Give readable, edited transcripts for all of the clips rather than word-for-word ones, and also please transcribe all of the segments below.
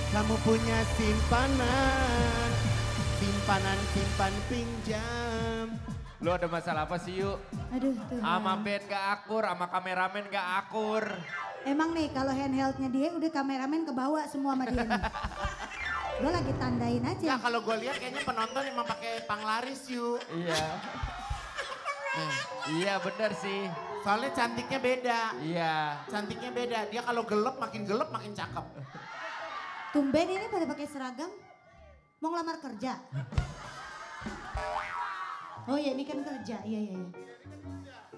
Kamu punya simpanan, simpanan simpan pinjam. Lu ada masalah apa sih yuk? Aduh Tuhan. Sama band gak akur, sama kameramen gak akur. Emang nih kalau handheldnya dia udah kameramen kebawa semua sama dia nih. Gue lagi tandain aja. Ya kalau gue lihat kayaknya penonton emang pakai panglaris yuk. Iya. Iya bener sih. Soalnya cantiknya beda. Iya. Cantiknya beda. Dia kalau gelap makin cakep. Tumben ini pada pakai seragam. Mau ngelamar kerja. Oh iya ini kan kerja. Iya.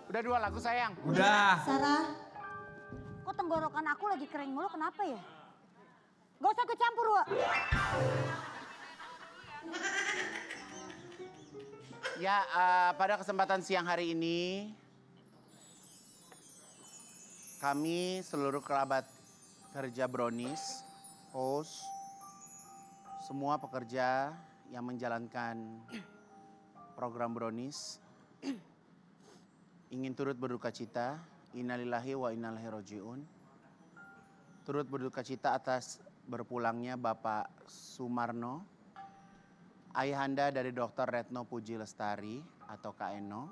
Udah 2 lagu sayang. Udah. Sarah. Kok tenggorokan aku lagi kering mulu kenapa ya? Gak usah ikut campur, Wak. Ya, pada kesempatan siang hari ini, kami seluruh kerabat kerja Brownies, host, semua pekerja yang menjalankan program Brownies, ingin turut berduka cita, innalillahi wa inna ilaihi rajiun. Turut berduka cita atas berpulangnya Bapak Sumarno, ayahanda dari Dr. Retno Puji Lestari atau Kak Eno.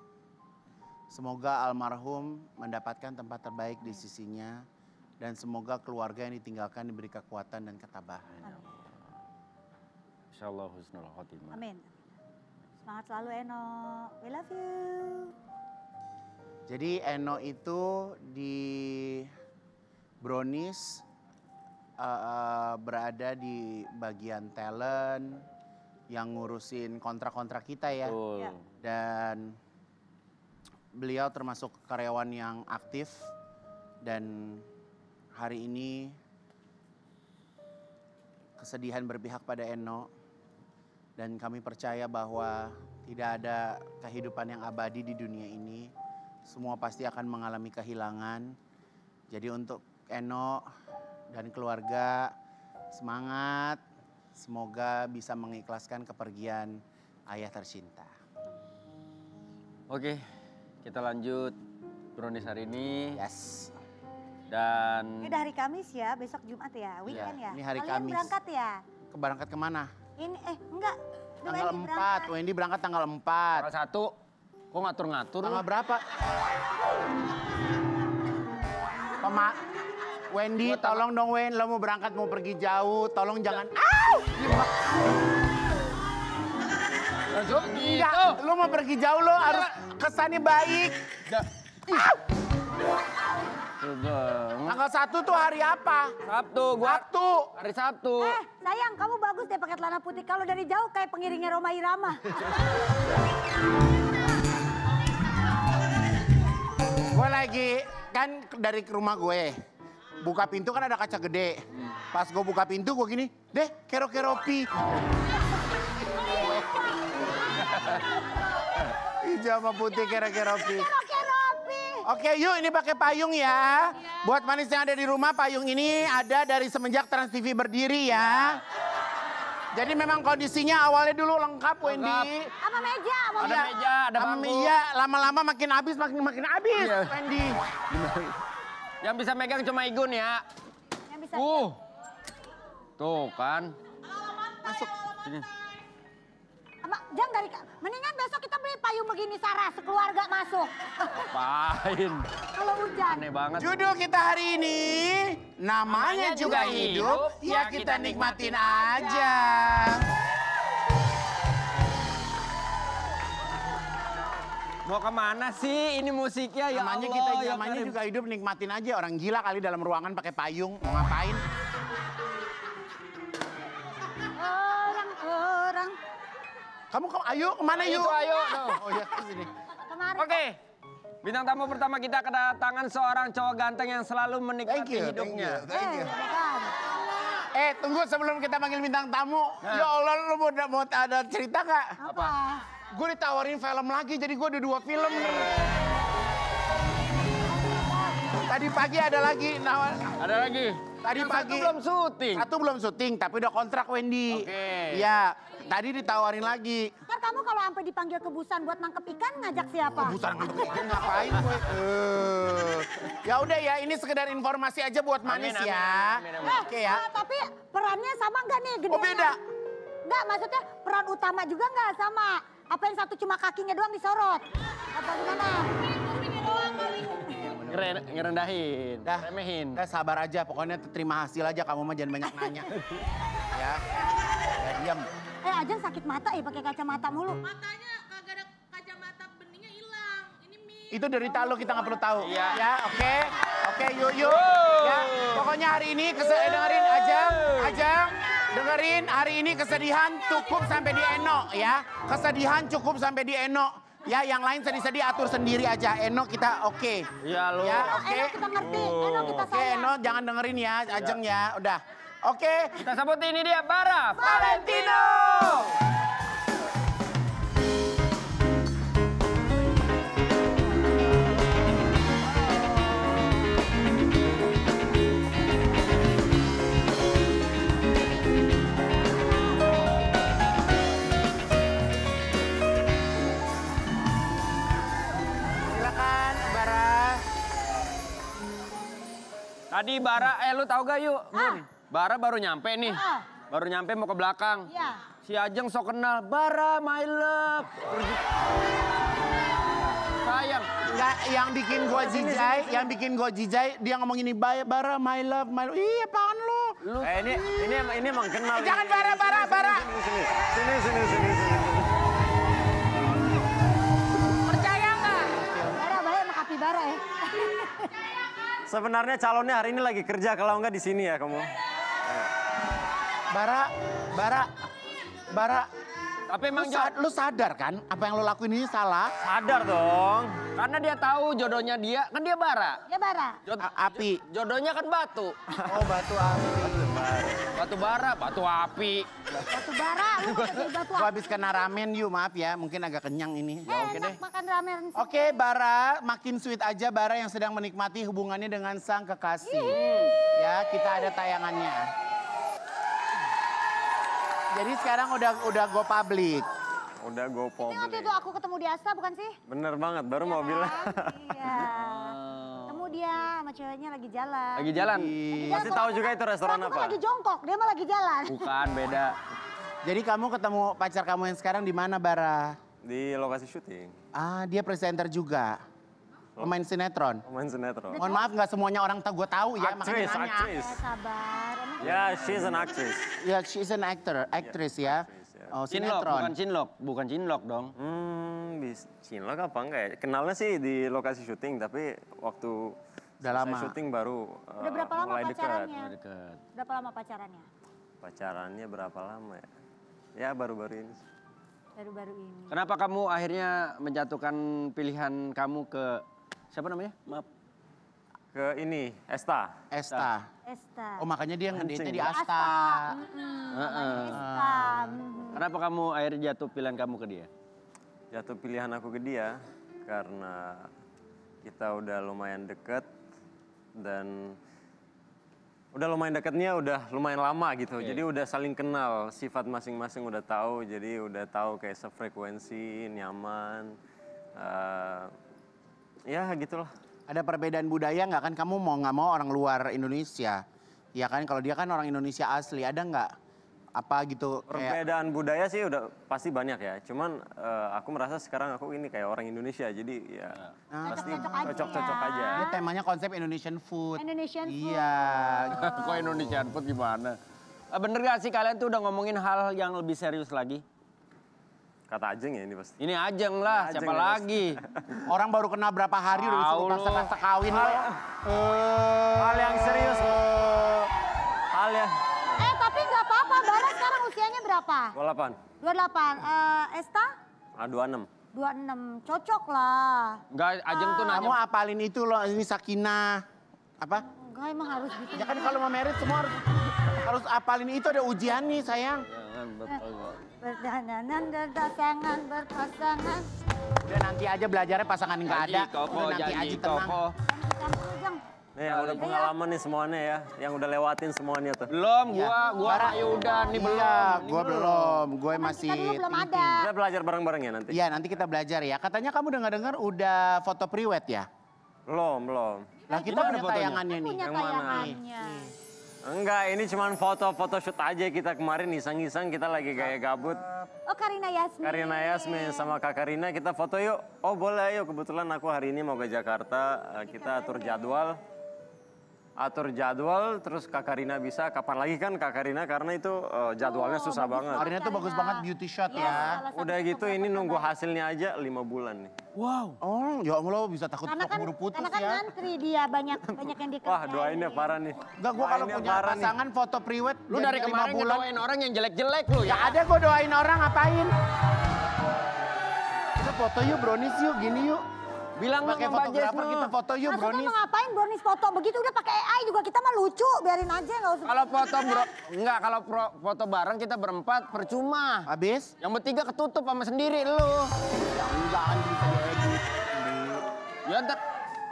Semoga almarhum mendapatkan tempat terbaik di sisinya dan semoga keluarga yang ditinggalkan diberi kekuatan dan ketabahan. Insyaallah husnul khotimah. Amin. Semangat selalu Eno. We love you. Jadi Eno itu di Brownies berada di bagian talent yang ngurusin kontrak-kontrak kita ya. Betul. Dan beliau termasuk karyawan yang aktif dan hari ini kesedihan berpihak pada Eno dan kami percaya bahwa tidak ada kehidupan yang abadi di dunia ini. Semua pasti akan mengalami kehilangan. Jadi untuk Eno dan keluarga semangat. Semoga bisa mengikhlaskan kepergian ayah tercinta. Oke, kita lanjut Brownies hari ini. Yes. Dan Ini udah hari Kamis ya, besok Jumat ya, weekend ya. ini hari Kalian Kamis. berangkat ya? Berangkat kemana? Ini enggak. Tanggal 4, Wendy berangkat tanggal 4. tanggal 1, kok ngatur-ngatur? Tanggal berapa? Wendy, tolong dong Wen, lo mau berangkat mau pergi jauh, tolong jangan. Langsung Enggak, gitu. lo mau pergi jauh lo harus kesannya baik. Tanggal 1 tuh hari apa? Sabtu, gua Sabtu. hari Sabtu. Sayang, kamu bagus deh pakai celana putih. Kalau dari jauh kayak pengiringnya Roma Irama. Gue lagi, kan dari rumah gue. Buka pintu kan ada kaca gede. Pas gue buka pintu gue gini, deh kero-keropi. Hijau sama putih kero-keropi. Oke yuk ini pakai payung ya. Buat manis yang ada di rumah payung ini ada dari semenjak Trans TV berdiri ya. Jadi memang kondisinya awalnya dulu lengkap Wendy. Sama meja, mau Ada meja, ada Sama bangku. Mia lama-lama makin habis Iya. Wendy. Yang bisa megang cuma Igun ya. yang bisa. Tuh kan. Masuk. Sini. Jangan dari, mendingan besok kita beli payung begini Sarah, sekeluarga masuk. Apain? Kalau hujan. Aneh banget. Judul kita hari ini namanya juga hidup, ya kita nikmatin aja. Mau kemana sih ini musiknya ya Namanya Allah. kita ya namanya Karim. juga hidup nikmatin aja. Orang gila kali dalam ruangan pakai payung, mau ngapain? Orang-orang. Kamu ayo kemana yuk? Itu ayo. Oh ya ke sini. Kemarin. Oke. Bintang tamu pertama kita kedatangan seorang cowok ganteng yang selalu menikmati hidupnya. Bukan. Tunggu sebelum kita panggil bintang tamu. Ya Allah, lu mau ada cerita nggak? Apa? Gue ditawarin film lagi, jadi gue udah 2 film nih. Tadi pagi ada lagi. Ada lagi? Tadi Yang pagi. satu belum syuting. Satu belum syuting, tapi udah kontrak Wendy. Oke. Iya, tadi ditawarin lagi. Ntar kamu kalau sampai dipanggil ke Busan buat nangkep ikan ngajak siapa? Busan ngambil ngapain gue? Ya udah ya, ini sekedar informasi aja buat Manis Amin, ya. amin, amin, amin. Oke ya. Tapi perannya sama nggak nih gedenya? Oh beda. Nggak, maksudnya peran utama juga nggak sama? Apa yang satu cuma kakinya doang disorot? Apa gimana? Ngerendahin, Dah, remehin. Dah sabar aja, pokoknya terima hasil aja, kamu mah jangan banyak nanya. Ya, ya diam. Ajeng sakit mata ya pakai kacamata mulu. Matanya kagak ada kacamata, beningnya hilang. Ini mie. Itu derita lo, kita nggak perlu tahu. Iya. Ya, oke. Oke, yuk. Ya, pokoknya hari ini dengerin Ajeng. Dengerin, hari ini kesedihan cukup sampai di Eno ya. Kesedihan cukup sampai di Eno. Ya, yang lain sedih-sedih atur sendiri aja. Eno kita oke. Iya lo. Ya, oke. Eno kita ngerti, Eno kita Oke, sayang. Eno jangan dengerin ya, Ajeng ya. Udah. Oke. Kita sebut ini dia Bara Valentino. Silakan, Bara. Tadi Bara, lu tahu gak yuk? Bara baru nyampe nih. Ah. Baru nyampe mau ke belakang. Iya. Si Ajeng sok kenal, Bara my love. Sayang. Enggak, yang bikin gua jijai, dia ngomong ini, Bara, my love. Ih, apaan lu? Ini emang kenal. Jangan Bara. Sini. Percaya nggak? Bara baik sama kapibara ya. Sebenarnya calonnya hari ini lagi kerja, kalau enggak di sini ya kamu. Bara. Tapi emang Lu sadar kan apa yang lu lakuin ini salah? Sadar dong. karena dia tahu jodohnya dia, kan dia Bara. Ya Bara. Api. Jodohnya kan batu. Oh, batu api. Batu bara, batu api. Batu bara, lu mau jadi batu Gua habis kena ramen yuk, maaf ya. Mungkin agak kenyang ini. Ya, oke enak deh. makan ramen. Oke, Bara, makin sweet aja Bara yang sedang menikmati hubungannya dengan sang kekasih. Ya, kita ada tayangannya. Jadi sekarang udah go public. Udah go Ini waktu public. itu aku ketemu di Asta bukan sih? Bener banget, baru mau bilang. Iya. Ketemu dia sama ceweknya lagi jalan. Lagi jalan? Pasti tahu juga itu restoran Aku apa. kan lagi jongkok, dia mah lagi jalan. Bukan, beda. Jadi kamu ketemu pacar kamu yang sekarang di mana, Bara? Di lokasi syuting. Ah, dia presenter juga. Pemain sinetron. Pemain sinetron. Mohon maaf, nggak semuanya orang gue tahu ya, makanya nanya. Aktris. Sabar. Emang Ya, she's an actress. Ya, she's an aktris ya. Oh, Cinlok, sinetron. bukan cinlok dong. Cinlok apa enggak ya? Kenalnya sih di lokasi syuting, tapi waktu Udah selesai lama. syuting baru Udah berapa lama mulai dekat. pacarannya? Dekat. Berapa lama pacarannya? Pacarannya berapa lama ya? Ya baru-baru ini. Baru-baru ini. Kenapa kamu akhirnya menjatuhkan pilihan kamu ke siapa namanya? Maaf. Ke ini, Esta. Esta. Esta. Oh, makanya dia ngedate di Anjing. Asta. Esta. Kenapa kamu akhirnya jatuh pilihan kamu ke dia? Jatuh pilihan aku ke dia karena kita udah lumayan deket dan udah lumayan deketnya udah lumayan lama gitu. Jadi udah saling kenal, sifat masing-masing udah tahu. Jadi udah tahu kayak sefrekuensi, nyaman. Ya gitulah. Ada perbedaan budaya nggak kan? Kamu mau nggak mau orang luar Indonesia. Ya kan, kalau dia kan orang Indonesia asli. Ada nggak apa gitu? Kayak, Perbedaan budaya sih udah pasti banyak ya. Cuman aku merasa sekarang aku ini kayak orang Indonesia. Jadi ya pasti cocok-cocok aja. ini temanya konsep Indonesian food. Indonesian food. Iya. Kok Indonesian food gimana? Bener gak sih kalian tuh udah ngomongin hal yang lebih serius lagi? Kata Ajeng ya ini pasti. Ini Ajeng lah, Ajeng siapa ya, lagi? Orang baru kenal berapa hari udah disuruh Tahu lu. pasang kawin. Hal yang serius. Hal yang... Tapi nggak apa-apa, Bara sekarang usianya berapa? 28. 28. Esta? 26. 26. Cocok lah. Enggak, Ajeng tuh Kamu nanya. apalin itu loh, ini Sakinah. Apa? Enggak emang harus gitu. Ya kan kalau mau merit semua harus apalin itu, ada ujian nih sayang. Jangan betul. Berdandanan, berdasangan, berpasangan. Udah nanti aja belajarnya pasangan nggak ada. Koko, Udah nanti aja janji tenang. koko. Campur, Jeng. Nih yang udah pengalaman nih semuanya ya, yang udah lewatin semuanya tuh. Belum, gua udah nih belum. Iya, gue belum. Gue Teman masih kita dulu belum thinking. ada. Kita belajar bareng-bareng ya nanti. Iya, nanti kita belajar ya. Katanya kamu dengar-dengar udah foto priwet ya? Belum. Lah kita punya tayangannya nih. Punya Yang mana? tayangannya. Enggak, ini cuma foto shoot aja kita kemarin iseng-iseng kita lagi gaya gabut. Oh Karina Yasmin. Karina Yasmin sama Kak Karina kita foto yuk. Oh boleh ayo, kebetulan aku hari ini mau ke Jakarta. Kita atur jadwal, terus Kak Karina bisa. Kapan lagi kan Kak Karina karena itu jadwalnya susah banget. Karina tuh bagus banget beauty shot ya. Udah gitu ini nunggu hasilnya aja 5 bulan nih. Wow. Oh ya Allah bisa takut keburu putus karena kan ya. ngantri dia banyak yang dikerjain. Wah doainnya parah nih. Enggak, gue kalau punya pasangan foto priwet Lu dari kemarin ngedoain orang yang jelek-jelek lu Ya ya. ada gue doain orang ngapain. Kita foto yuk brownies yuk gini yuk. Bilang Pakai sama Mbak Jess fotografer lu. kita foto yuk Maksudnya brownies. mau ngapain brownies foto begitu udah pakai AI juga kita mah lucu biarin aja nggak usah. Kalau foto bareng kita berempat percuma. Habis? Yang bertiga ketutup sama sendiri lu. Jangan bisa diedit. Ya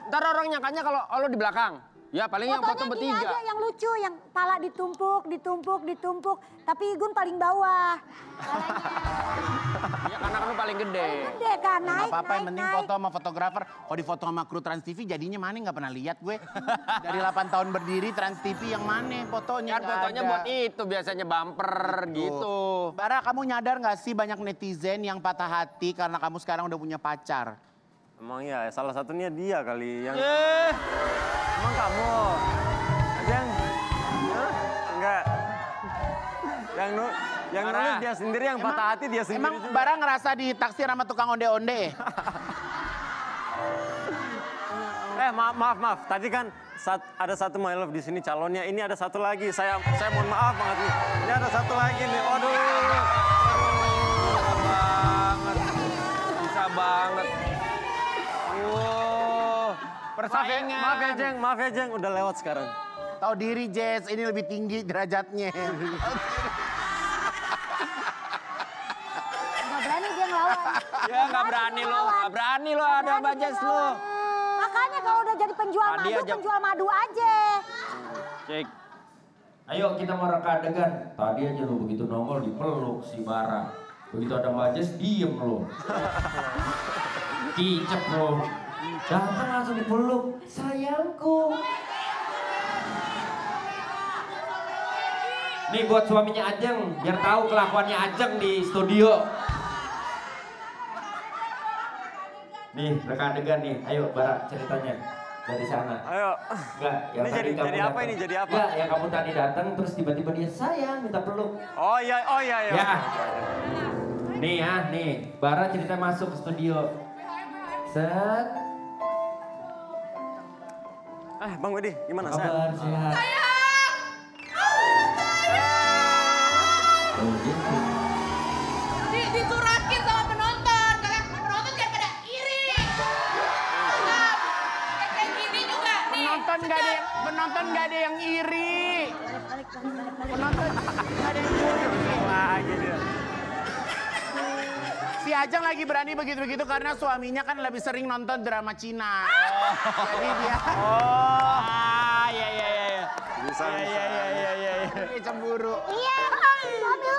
ntar orang nyangkanya kalau lo di belakang. Ya paling yang foto Fotonya gini bertiga. aja yang lucu yang pala ditumpuk tapi Igun paling bawah. Ya karena kan lu paling gede. Gede kan naik Apa-apa yang naik, penting naik. foto sama fotografer. Kalau di foto sama kru Trans TV jadinya mana nggak pernah lihat gue. Dari 8 tahun berdiri Trans TV yang mana fotonya Kan nggak fotonya ada. buat itu biasanya bumper gitu. Bara, kamu nyadar nggak sih banyak netizen yang patah hati karena kamu sekarang udah punya pacar? Emang ya salah satunya dia kali yang... Emang kamu? Ajeng? Hah? Enggak. Yang nulis dia sendiri, yang patah hati dia sendiri Emang juga. Bara ngerasa ditaksir sama tukang onde-onde? Maaf. Tadi kan ada satu my love di sini calonnya. Ini ada satu lagi. Saya mohon maaf banget nih. Ini ada satu lagi nih. Aduh. Bisa banget. Persaingan. Maaf ya Jeng, udah lewat sekarang. Tahu diri Jess, ini lebih tinggi derajatnya. Nggak berani dia ngelawan. Ya nggak berani lo ada Mbak Jess lu. Makanya kalau udah jadi penjual Tadi madu, aja. penjual madu aja. Cek. Ayo kita mau reka adegan. Tadi aja lu begitu nongol dipeluk si Bara. Begitu ada Mbak Jess diem lu. Kicep lu. Datang langsung dipeluk. Sayangku. Nih buat suaminya Ajeng, biar tahu kelakuannya Ajeng di studio. Nih, reka adegan nih. Ayo Bara ceritanya dari sana. Ayo. Enggak, yang Ini tadi kamu jadi apa datang. ini? Jadi apa? Enggak, yang kamu tadi datang terus tiba-tiba dia sayang minta peluk. Oh iya. Ya. Nih ya, nih. Bara cerita masuk ke studio. Set. Bang Wedi, gimana? Kabar sehat. Oh, gitu. Dicurakin sama penonton. Kalian penonton jangan pada iri. Nah, kayak gini juga nih. Penonton nggak ada yang iri. Penonton nggak ada yang iri. Lagi dia. Si Ajeng lagi berani begitu-begitu karena suaminya kan lebih sering nonton drama Cina. Jadi dia. Iya. Bisa. Dia cemburu. Iya, suami lu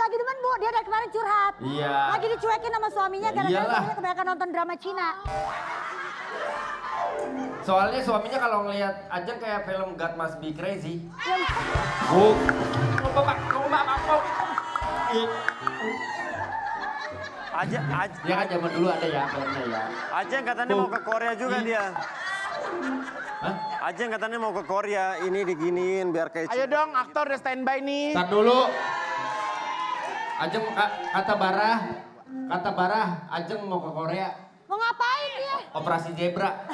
lagi demen bu, dia dari kemarin curhat. Iya. Lagi dicuekin sama suaminya gara-gara Iyalah. suaminya kebanyakan nonton drama Cina. Soalnya suaminya kalau ngelihat Ajeng kayak film God Must Be Crazy. Ya kan zaman dulu ada ya filmnya ya. Ajeng katanya mau ke Korea juga dia. Hah? Ajeng katanya mau ke Korea, ini diginiin biar kayak... Ayo dong, aktor udah standby nih. Ntar dulu. Ajeng kata Barah, Ajeng mau ke Korea. Mau ngapain dia? Operasi Zebra.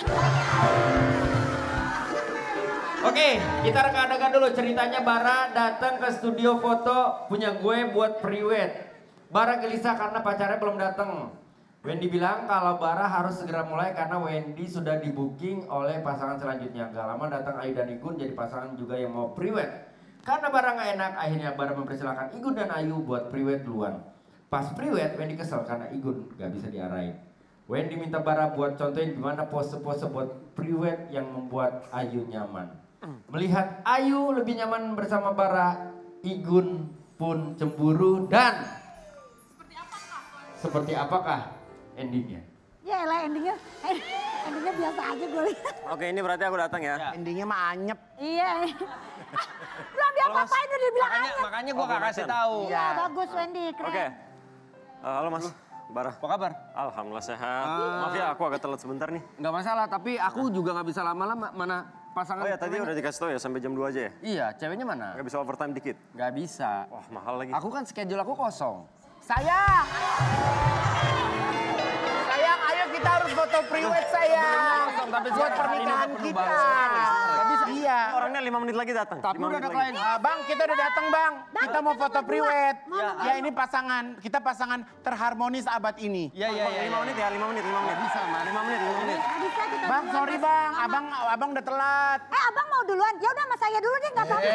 Oke, kita reka adegan dulu. Ceritanya Bara datang ke studio foto punya gue buat priwet. Bara gelisah karena pacarnya belum datang. Wendy bilang kalau Bara harus segera mulai karena Wendy sudah di booking oleh pasangan selanjutnya. Gak lama datang Ayu dan Igun jadi pasangan juga yang mau priwet. Karena Bara gak enak, akhirnya Bara mempersilahkan Igun dan Ayu buat priwet duluan. Pas priwet, Wendy kesel karena Igun gak bisa diarahin. Wendy minta Bara buat contohin gimana pose-pose buat priwet yang membuat Ayu nyaman. Melihat Ayu lebih nyaman bersama Bara, Igun pun cemburu dan seperti apakah endingnya? Ya elah endingnya biasa aja gue lihat. Oke, ini berarti aku datang ya. Endingnya mah anyep. Iya. Belum dia apa-apain udah dibilang Makanya, aja. makanya gue gak kasih Vincent. tahu. Iya bagus Wendy, keren. Oke. Halo Mas, Bara. Apa kabar? Alhamdulillah sehat. Maaf ya, aku agak telat sebentar nih. Nggak masalah, tapi aku juga nggak bisa lama-lama. Mana pasangan? Oh ya, tadi ceweknya? udah dikasih tahu ya, sampai jam 2 aja ya? Iya, ceweknya mana? Nggak bisa overtime dikit? Nggak bisa. Wah, mahal lagi. Aku kan schedule aku kosong. Sayang! Sayang, ayo kita harus foto priwet sayang. Tapi Buat pernikahan kita. Gak bisa. Iya. Orangnya 5 menit lagi datang. Tapi 5 udah menit ada lagi. klien. Bang, kita udah datang bang. Kita mau foto priwet. Ya, Ya ini pasangan, kita pasangan terharmonis abad ini. Iya, iya, iya. 5 menit ya, 5 menit, 5 menit. Bisa, Mas. 5 menit, 5 menit. Nggak bisa kita Bang, duluan. sorry bang, abang udah telat. Abang mau duluan? Ya udah sama saya dulu deh nggak apa-apa.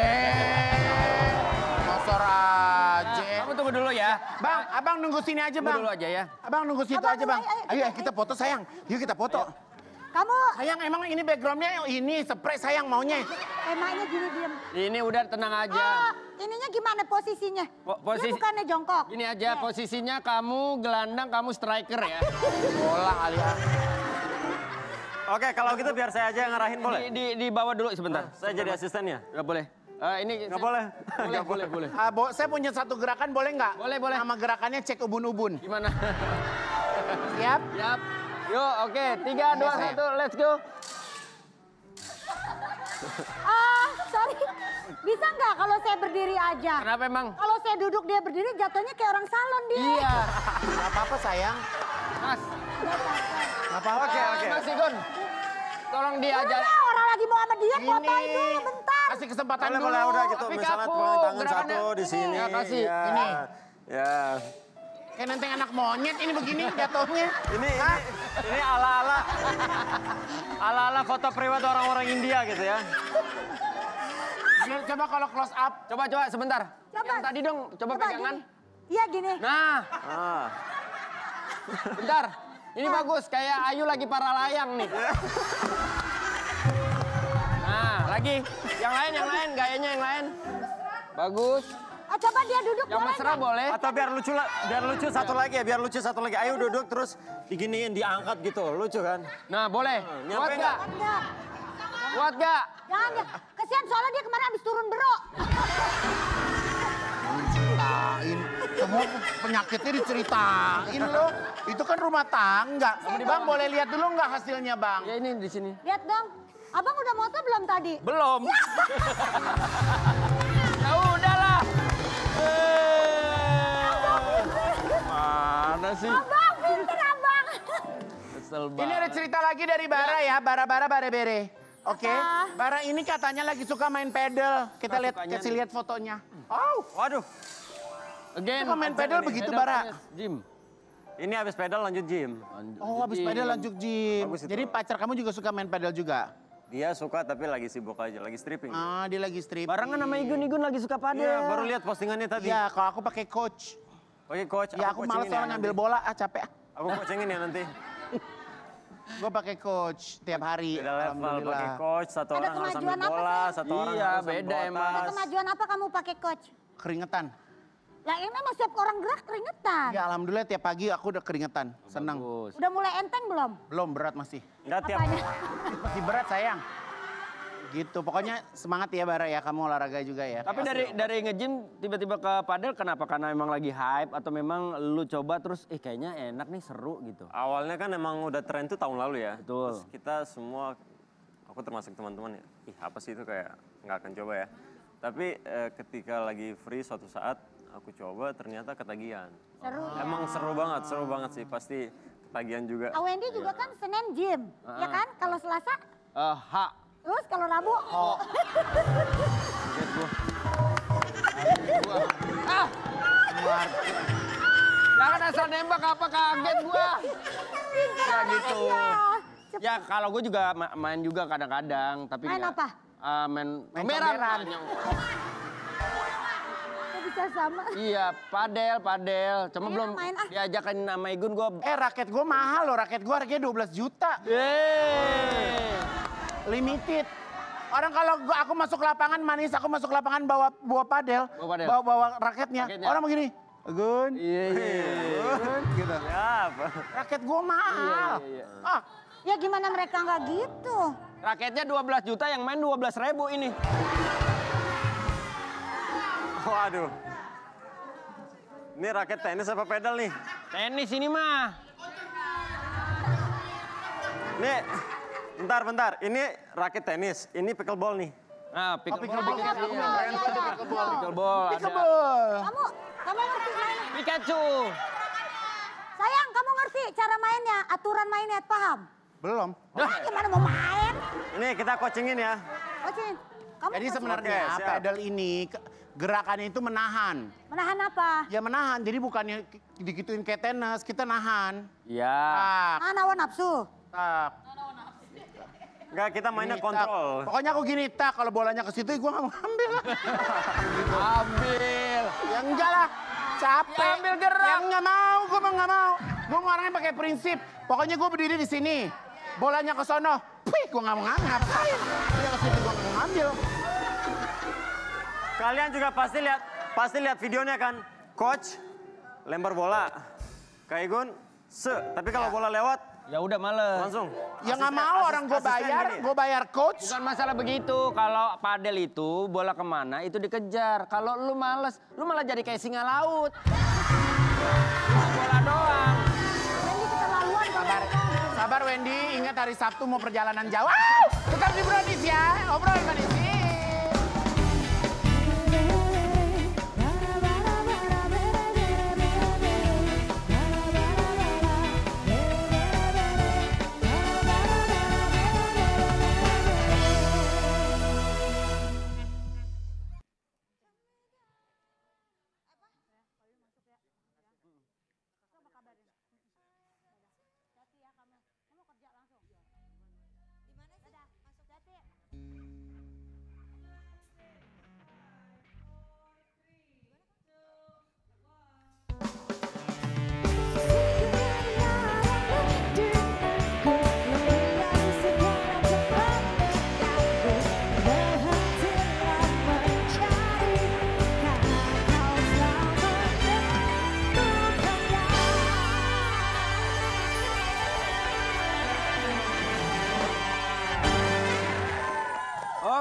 Kosor aja. Kamu tunggu dulu ya. Bang, abang nunggu sini aja Tunggu bang. dulu aja ya. Abang nunggu situ Abang, aja bang. ayo, Ayo kita foto sayang. Yuk kita foto. Kamu Sayang emang ini backgroundnya ini spray sayang maunya. temanya gini diem. Ini udah tenang aja. Oh, ininya gimana posisinya? Posisi- Dia bukannya jongkok. Ini aja posisinya kamu gelandang, kamu striker ya. Bola kali ya. Oke, kalau gitu biar saya aja yang ngarahin boleh? Di bawah dulu sebentar. Saya jadi asistennya. Nggak boleh. Ini Nggak boleh? Boleh. Saya punya satu gerakan boleh nggak? Boleh. Nama gerakannya cek ubun-ubun. Gimana? Siap? Yap. Yuk, oke. 3, 2, 1, let's go. Sorry. Bisa nggak kalau saya berdiri aja? Kenapa emang? Kalau saya duduk dia berdiri jatuhnya kayak orang salon dia. Iya. Gak apa-apa sayang. Mas. Gak apa-apa. Oke. Mas Igun. Tolong diajar. Udah, orang lagi mau sama dia, fotoin Ini. dulu bentar. Kasih kesempatan Boleh, dulu. boleh, udah gitu. Tapi Misalnya kaku, pegangan tangan gerakannya. satu di sini. Ya, kasih. Ya. Ini. Ya. Kayak nanti anak monyet ini begini jatuhnya. Ini ala-ala foto priwet orang-orang India gitu ya. Coba kalau close up. Coba sebentar. Coba. Yang tadi dong, coba pegangan. gini. Iya gini. Nah, Ah. bentar. Ini bagus, kayak Ayu lagi para layang nih. Nah, lagi. Yang lain, gayanya yang lain. Bagus. Coba dia duduk Yang boleh mesra nggak? boleh. Atau biar lucu satu lagi ya, biar lucu satu lagi. Ayo duduk terus diginiin, diangkat gitu. Lucu kan? Nah, boleh. nyampe Kuat nggak? gak? Enggak. Kuat gak? Jangan ya. Kesian soalnya dia kemarin habis turun bero. Ceritain. Semua penyakitnya diceritain loh. Itu kan rumah tangga. Bang boleh lihat dulu nggak hasilnya bang? Ya ini di sini. Lihat dong. Abang udah moto belum tadi? Belum. Ya udahlah. Mana sih? Abang, pinter abang. Kesel Ini banget. ada cerita lagi dari Bara ya. Bara bare-bere. Oke. Apa? Bara ini katanya lagi suka main pedal. Kita lihat, sukanya kasih nih. lihat fotonya. Oh. Waduh, Again. Suka main pedal begitu, Bara? Gym. ini habis pedal lanjut gym. Oh habis pedal lanjut gym. Bagus itu. Jadi pacar kamu juga suka main pedal juga? Dia suka tapi lagi sibuk aja, lagi stripping. Ah dia lagi stripping. Barengan sama Igun lagi suka padel. Iya, baru lihat postingannya tadi. Iya kalau aku pakai coach. Oke coach, Ya aku males coachingin soalnya ngambil bola, capek. Aku coachingin ya nanti. Gue pakai coach tiap hari. Beda level, pakai coach, satu Ada orang harus kemajuan ambil apa, bola, Sayang? satu orang Iya, harus beda ambil emang. Ada botas. kemajuan apa kamu pakai coach? Keringetan. Ya ini emang setiap orang gerak keringetan. Ya alhamdulillah tiap pagi aku udah keringetan. Senang. Bagus. Udah mulai enteng belum? Belum berat masih. Enggak tiap, Apanya? Masih berat sayang. Gitu, pokoknya semangat ya Bara ya, kamu olahraga juga ya. Tapi dari nge-gym tiba-tiba ke padel kenapa? Karena emang lagi hype atau memang lu coba terus kayaknya enak nih seru gitu. awalnya kan emang udah tren tuh tahun lalu ya. Betul. Terus kita semua, aku termasuk teman-teman ya, ih apa sih itu kayak nggak akan coba ya. Tapi ketika lagi free suatu saat aku coba ternyata ketagihan. Seru ya. Emang seru banget sih, pasti ketagihan juga. Wendy juga kan Senin gym, ya kan? Kalau Selasa, H. terus kalau Rabu, Jangan asal nembak apa kaget gua. pinter Ya anaknya gitu. dia. Ya kalau gue juga main juga kadang-kadang tapi Main nggak- apa? Main Main comberan. comberan. Kok bisa sama? Iya, padel. Cuma Ayo, belum main, ah. diajakin sama Igun gue. Raket gue mahal loh, raket gue harganya 12 juta. Yeay. Limited. Orang kalau aku masuk lapangan manis, aku masuk lapangan bawa padel, bawa raketnya. Orang begini, Gun. Iya. Gun, gitu. Ya, Raket gue mahal. Ah, Ya gimana mereka nggak gitu? Raketnya 12 juta, yang main 12.000 ini. waduh. Ini raket tenis apa pedal nih? Tenis ini mah. Nih, bentar. Ini raket tenis, ini pickleball nih. Nah, pickleball. Pickleball. Ada Kamu ngerti main? Pikachu. Sayang, kamu ngerti cara mainnya, aturan mainnya, paham? Belum. Gimana mau main? Ini kita coachingin ya. Ocin, kamu Jadi coaching. sebenarnya Oke, siap. pedal ini gerakannya itu menahan. Menahan apa? Ya menahan, jadi bukannya digituin kayak tenis, kita nahan. Iya. Tak, Nahan hawa nafsu. tak. Enggak, kita mainnya Gini, tak. kontrol. Pokoknya aku gini, tak, kalau bolanya ke situ gue gak mau ambil. Ambil. Ya enggak lah, capek. Ya, ambil gerak. Ya enggak mau, gue mah enggak mau. Gue orangnya pakai prinsip. Pokoknya gue berdiri di sini. Bolanya ke sono, wih gue gak mau ngapain. Dia ke situ gue gak mau ngambil. Kalian juga pasti lihat videonya kan. Coach lempar bola. Kak Igun, tapi kalau bola lewat Ya udah males. langsung. Ya nggak mau, orang gue bayar coach. Bukan masalah begitu. Kalau padel itu bola kemana itu dikejar. Kalau lu males, lu malah jadi kayak singa laut. Bola doang. Wendy keterlaluan Sabar, sabar Wendy, ingat hari Sabtu mau perjalanan jauh. Tetap di Brodis ya, obrolan manis.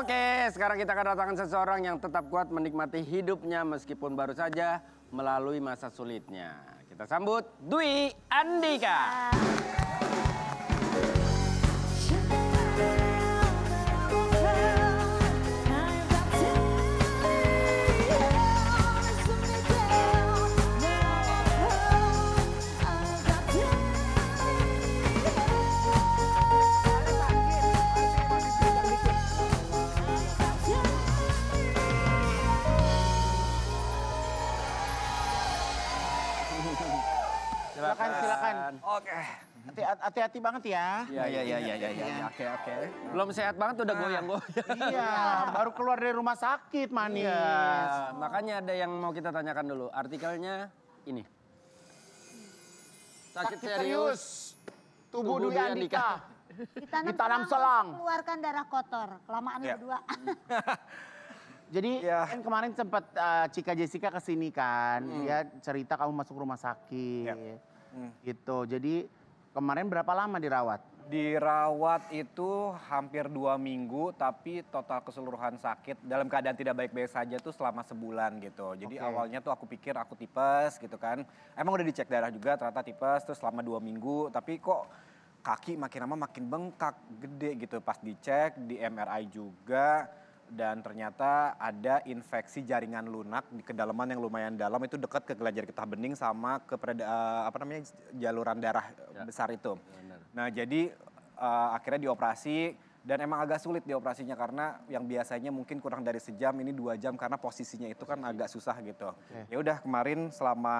Oke, sekarang kita kedatangan seseorang yang tetap kuat menikmati hidupnya meskipun baru saja melalui masa sulitnya. Kita sambut Dwi Andika. Silakan. Oke. Hati-hati banget ya. Iya. Oke. Belum sehat banget udah goyang-goyang. Iya, baru keluar dari rumah sakit manis. Iya, makanya ada yang mau kita tanyakan dulu. Artikelnya ini. Sakit serius. Tubuh Dwi Andika. Ditanam selang. Keluarkan darah kotor. Kelamaan berdua. Jadi kan kemarin sempat Cika Jessica kesini kan, dia cerita kamu masuk rumah sakit, gitu. Jadi kemarin berapa lama dirawat? Dirawat itu hampir 2 minggu, tapi total keseluruhan sakit dalam keadaan tidak baik-baik saja tuh selama sebulan gitu. Jadi awalnya tuh aku pikir aku tipes gitu kan. Emang udah dicek darah juga ternyata tipes, terus selama 2 minggu, tapi kok kaki makin lama makin bengkak, gede gitu. Pas dicek, di MRI juga. Dan ternyata ada infeksi jaringan lunak di kedalaman yang lumayan dalam, itu dekat ke kelenjar getah bening sama ke jaluran darah besar itu. Nah jadi akhirnya dioperasi dan emang agak sulit dioperasinya karena yang biasanya mungkin kurang dari sejam ini 2 jam karena posisinya itu kan agak susah gitu. Ya udah kemarin selama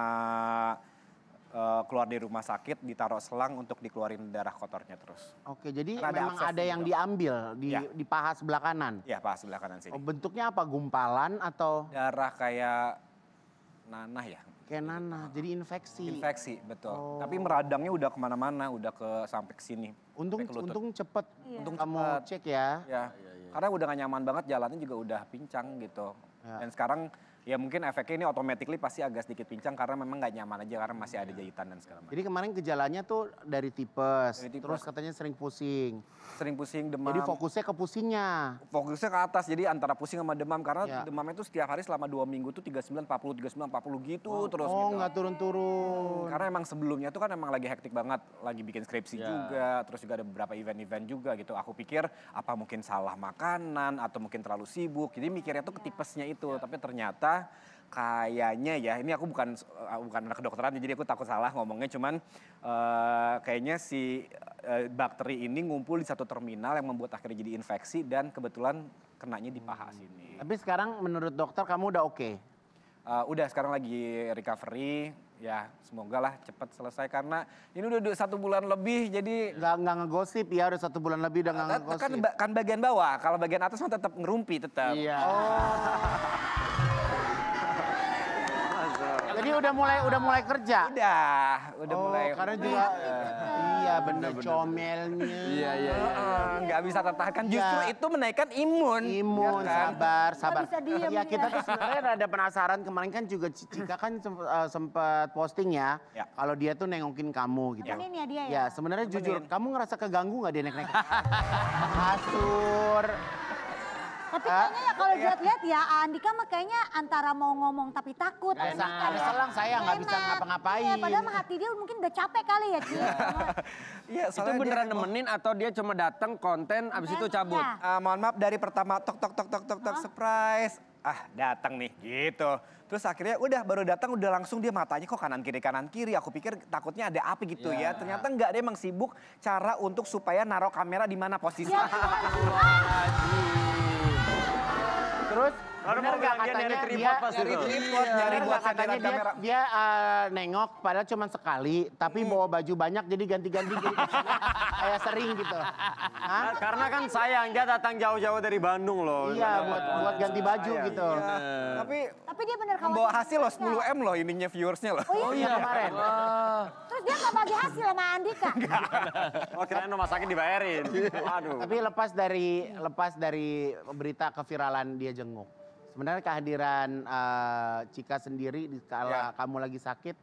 keluar dari rumah sakit ditaruh selang untuk dikeluarin darah kotornya terus. Oke, jadi Karena memang ada yang diambil di paha sebelah kanan. Ya paha sebelah kanan sini. Oh, bentuknya apa? Gumpalan atau? Darah kayak nanah ya. Kayak nanah, jadi infeksi. Infeksi, betul. Oh. Tapi meradangnya udah kemana-mana, udah sampai ke sini. Untung sampai ke lutut. untung cepet. Untung Kamu cepet. cek ya. Ya, karena udah gak nyaman banget, jalannya juga udah pincang gitu. Ya. Dan sekarang ya mungkin efeknya ini automatically pasti agak sedikit pincang karena memang gak nyaman aja karena masih ada jahitan dan segala macam. Jadi kemarin gejalanya tuh dari tipes, Dari tipes. terus katanya sering pusing. Sering pusing, demam. Jadi fokusnya ke pusingnya. Fokusnya ke atas, jadi antara pusing sama demam karena Ya. demamnya tuh setiap hari selama 2 minggu tuh 39, 40, 39, 40 gitu terus Oh, gitu. nggak turun-turun. Karena emang sebelumnya tuh kan emang lagi hektik banget, lagi bikin skripsi juga, terus juga ada beberapa event-event juga gitu. Aku pikir apa mungkin salah makanan atau mungkin terlalu sibuk, jadi mikirnya tuh ke tipesnya itu. Tapi ternyata kayaknya ya, ini aku bukan anak kedokteran jadi aku takut salah ngomongnya, cuman kayaknya si bakteri ini ngumpul di satu terminal yang membuat akhirnya jadi infeksi dan kebetulan kenanya di paha sini. Tapi sekarang menurut dokter kamu udah oke? Udah sekarang lagi recovery, ya semoga lah cepat selesai karena ini udah 1 bulan lebih jadi Nggak ngegosip ya, udah 1 bulan lebih udah nggak ngegosip. kan bagian bawah, kalau bagian atas mah tetap ngerumpi tetap. Iya. Jadi udah mulai kerja? Udah Oh, mulai. karena juga iya bener comelnya. Iya. Nggak bisa tertahankan, justru Iya. itu menaikkan imun. Imun, ya kan? sabar. bisa diem Ya dia. kita tuh sebenarnya rada penasaran, kemarin kan juga Cika kan sempat posting ya, Ya. kalau dia tuh nengokin kamu gitu. Temenin ya dia ya? Ya sebenarnya jujur, Temenin. kamu ngerasa keganggu nggak dia naik-naik kasur? Tapi kayaknya ya kalau lihat-lihat ya Andika mah kayaknya antara mau ngomong tapi takut. Nggak terus enak, kayak ada selang saya nggak bisa enak. ngapa-ngapain. Iya, padahal mah hati dia mungkin udah capek kali ya Ci. Iya, Itu beneran nemenin atau dia cuma datang konten abis itu cabut? Ya. mohon maaf dari pertama tok surprise. Datang nih gitu. Terus akhirnya udah baru datang udah langsung dia matanya kok kanan kiri. Aku pikir takutnya ada api gitu ya. Ternyata enggak, dia emang sibuk cara untuk supaya naruh kamera di mana posisinya. Terus Kalau bener mau nggak bilang dia katanya nyari dia tripod pas itu. tripod, nyari bener buat nggak katanya sandaran kamera. dia nengok padahal cuma sekali, tapi bawa baju banyak jadi ganti-ganti jadi kayak sering gitu. Hah? Karena kan sayang dia datang jauh-jauh dari Bandung loh. Iya, buat ganti baju Sayang. gitu. Tapi Tapi dia bener membawa khawatir. hasil loh 10M loh ininya viewersnya loh. Oh iya. Kemarin. Terus dia nggak bagi hasil sama Andika. Oh kirain rumah sakit dibayarin. Waduh. Tapi lepas dari berita keviralan dia jenguk. Sebenarnya kehadiran Cika sendiri di kala Ya. kamu lagi sakit,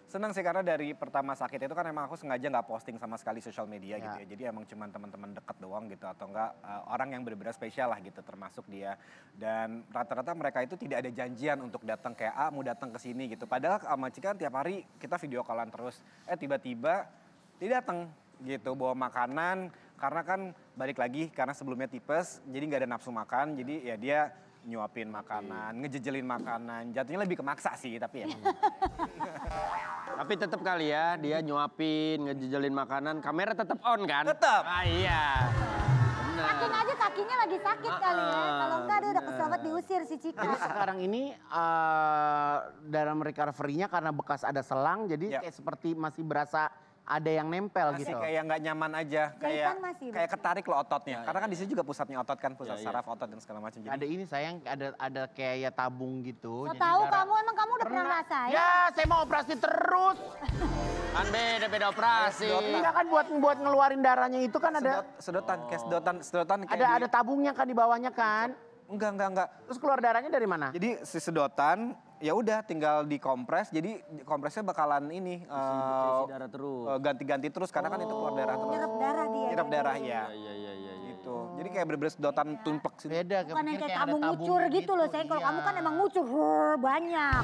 Senang sih karena dari pertama sakit itu kan emang aku sengaja nggak posting sama sekali sosial media gitu Ya. ya. Jadi emang cuma teman-teman deket doang gitu atau enggak orang yang benar-benar spesial lah gitu termasuk dia. Dan rata-rata mereka itu tidak ada janjian untuk datang kayak mau datang ke sini gitu. Padahal sama Cika tiap hari kita video callan terus. Tiba-tiba dia datang gitu bawa makanan karena kan balik lagi karena sebelumnya tipes jadi nggak ada nafsu makan jadi ya dia nyuapin makanan, ngejejelin makanan, jatuhnya lebih kemaksa sih tapi ya. Tapi tetap kali ya, dia nyuapin, ngejejelin makanan, kamera tetap on kan? Tetap. Ah iya. Saking aja kakinya lagi sakit kali ya. Kalau enggak dia udah kesel banget diusir si Cika. jadi sekarang ini dalam recovery-nya karena bekas ada selang, jadi Ya. kayak seperti masih berasa ada yang nempel Masih gitu. kayak nggak nyaman aja, Jahitan masih, kayak ketarik loh ototnya. Karena kan di sini juga pusatnya otot kan, pusat Ya, ya. saraf otot dan segala macam. Ada Jadi ini sayang, ada kayak tabung gitu. So jadi tahu darah- kamu emang kamu udah pernah ngerasain? Ya, saya mau operasi terus. Kan beda operasi. Enggak kan buat ngeluarin darahnya itu kan ada sedotan, kayak sedotan kayak ada tabungnya kan di bawahnya kan. enggak. Terus keluar darahnya dari mana? Jadi si sedotan ya udah tinggal dikompres. Jadi kompresnya bakalan ini Isi darah terus. ganti-ganti terus karena kan itu keluar darah terus. Nyerap darah dia. Nyerap darah ya. Iya. Gitu. Jadi kayak bener-bener sedotan tumplek sini. Beda, Bukan yang kepikir kayak ada tabung tabung ngucur gitu loh sayang. Kalau iya. kamu kan emang ngucur banyak.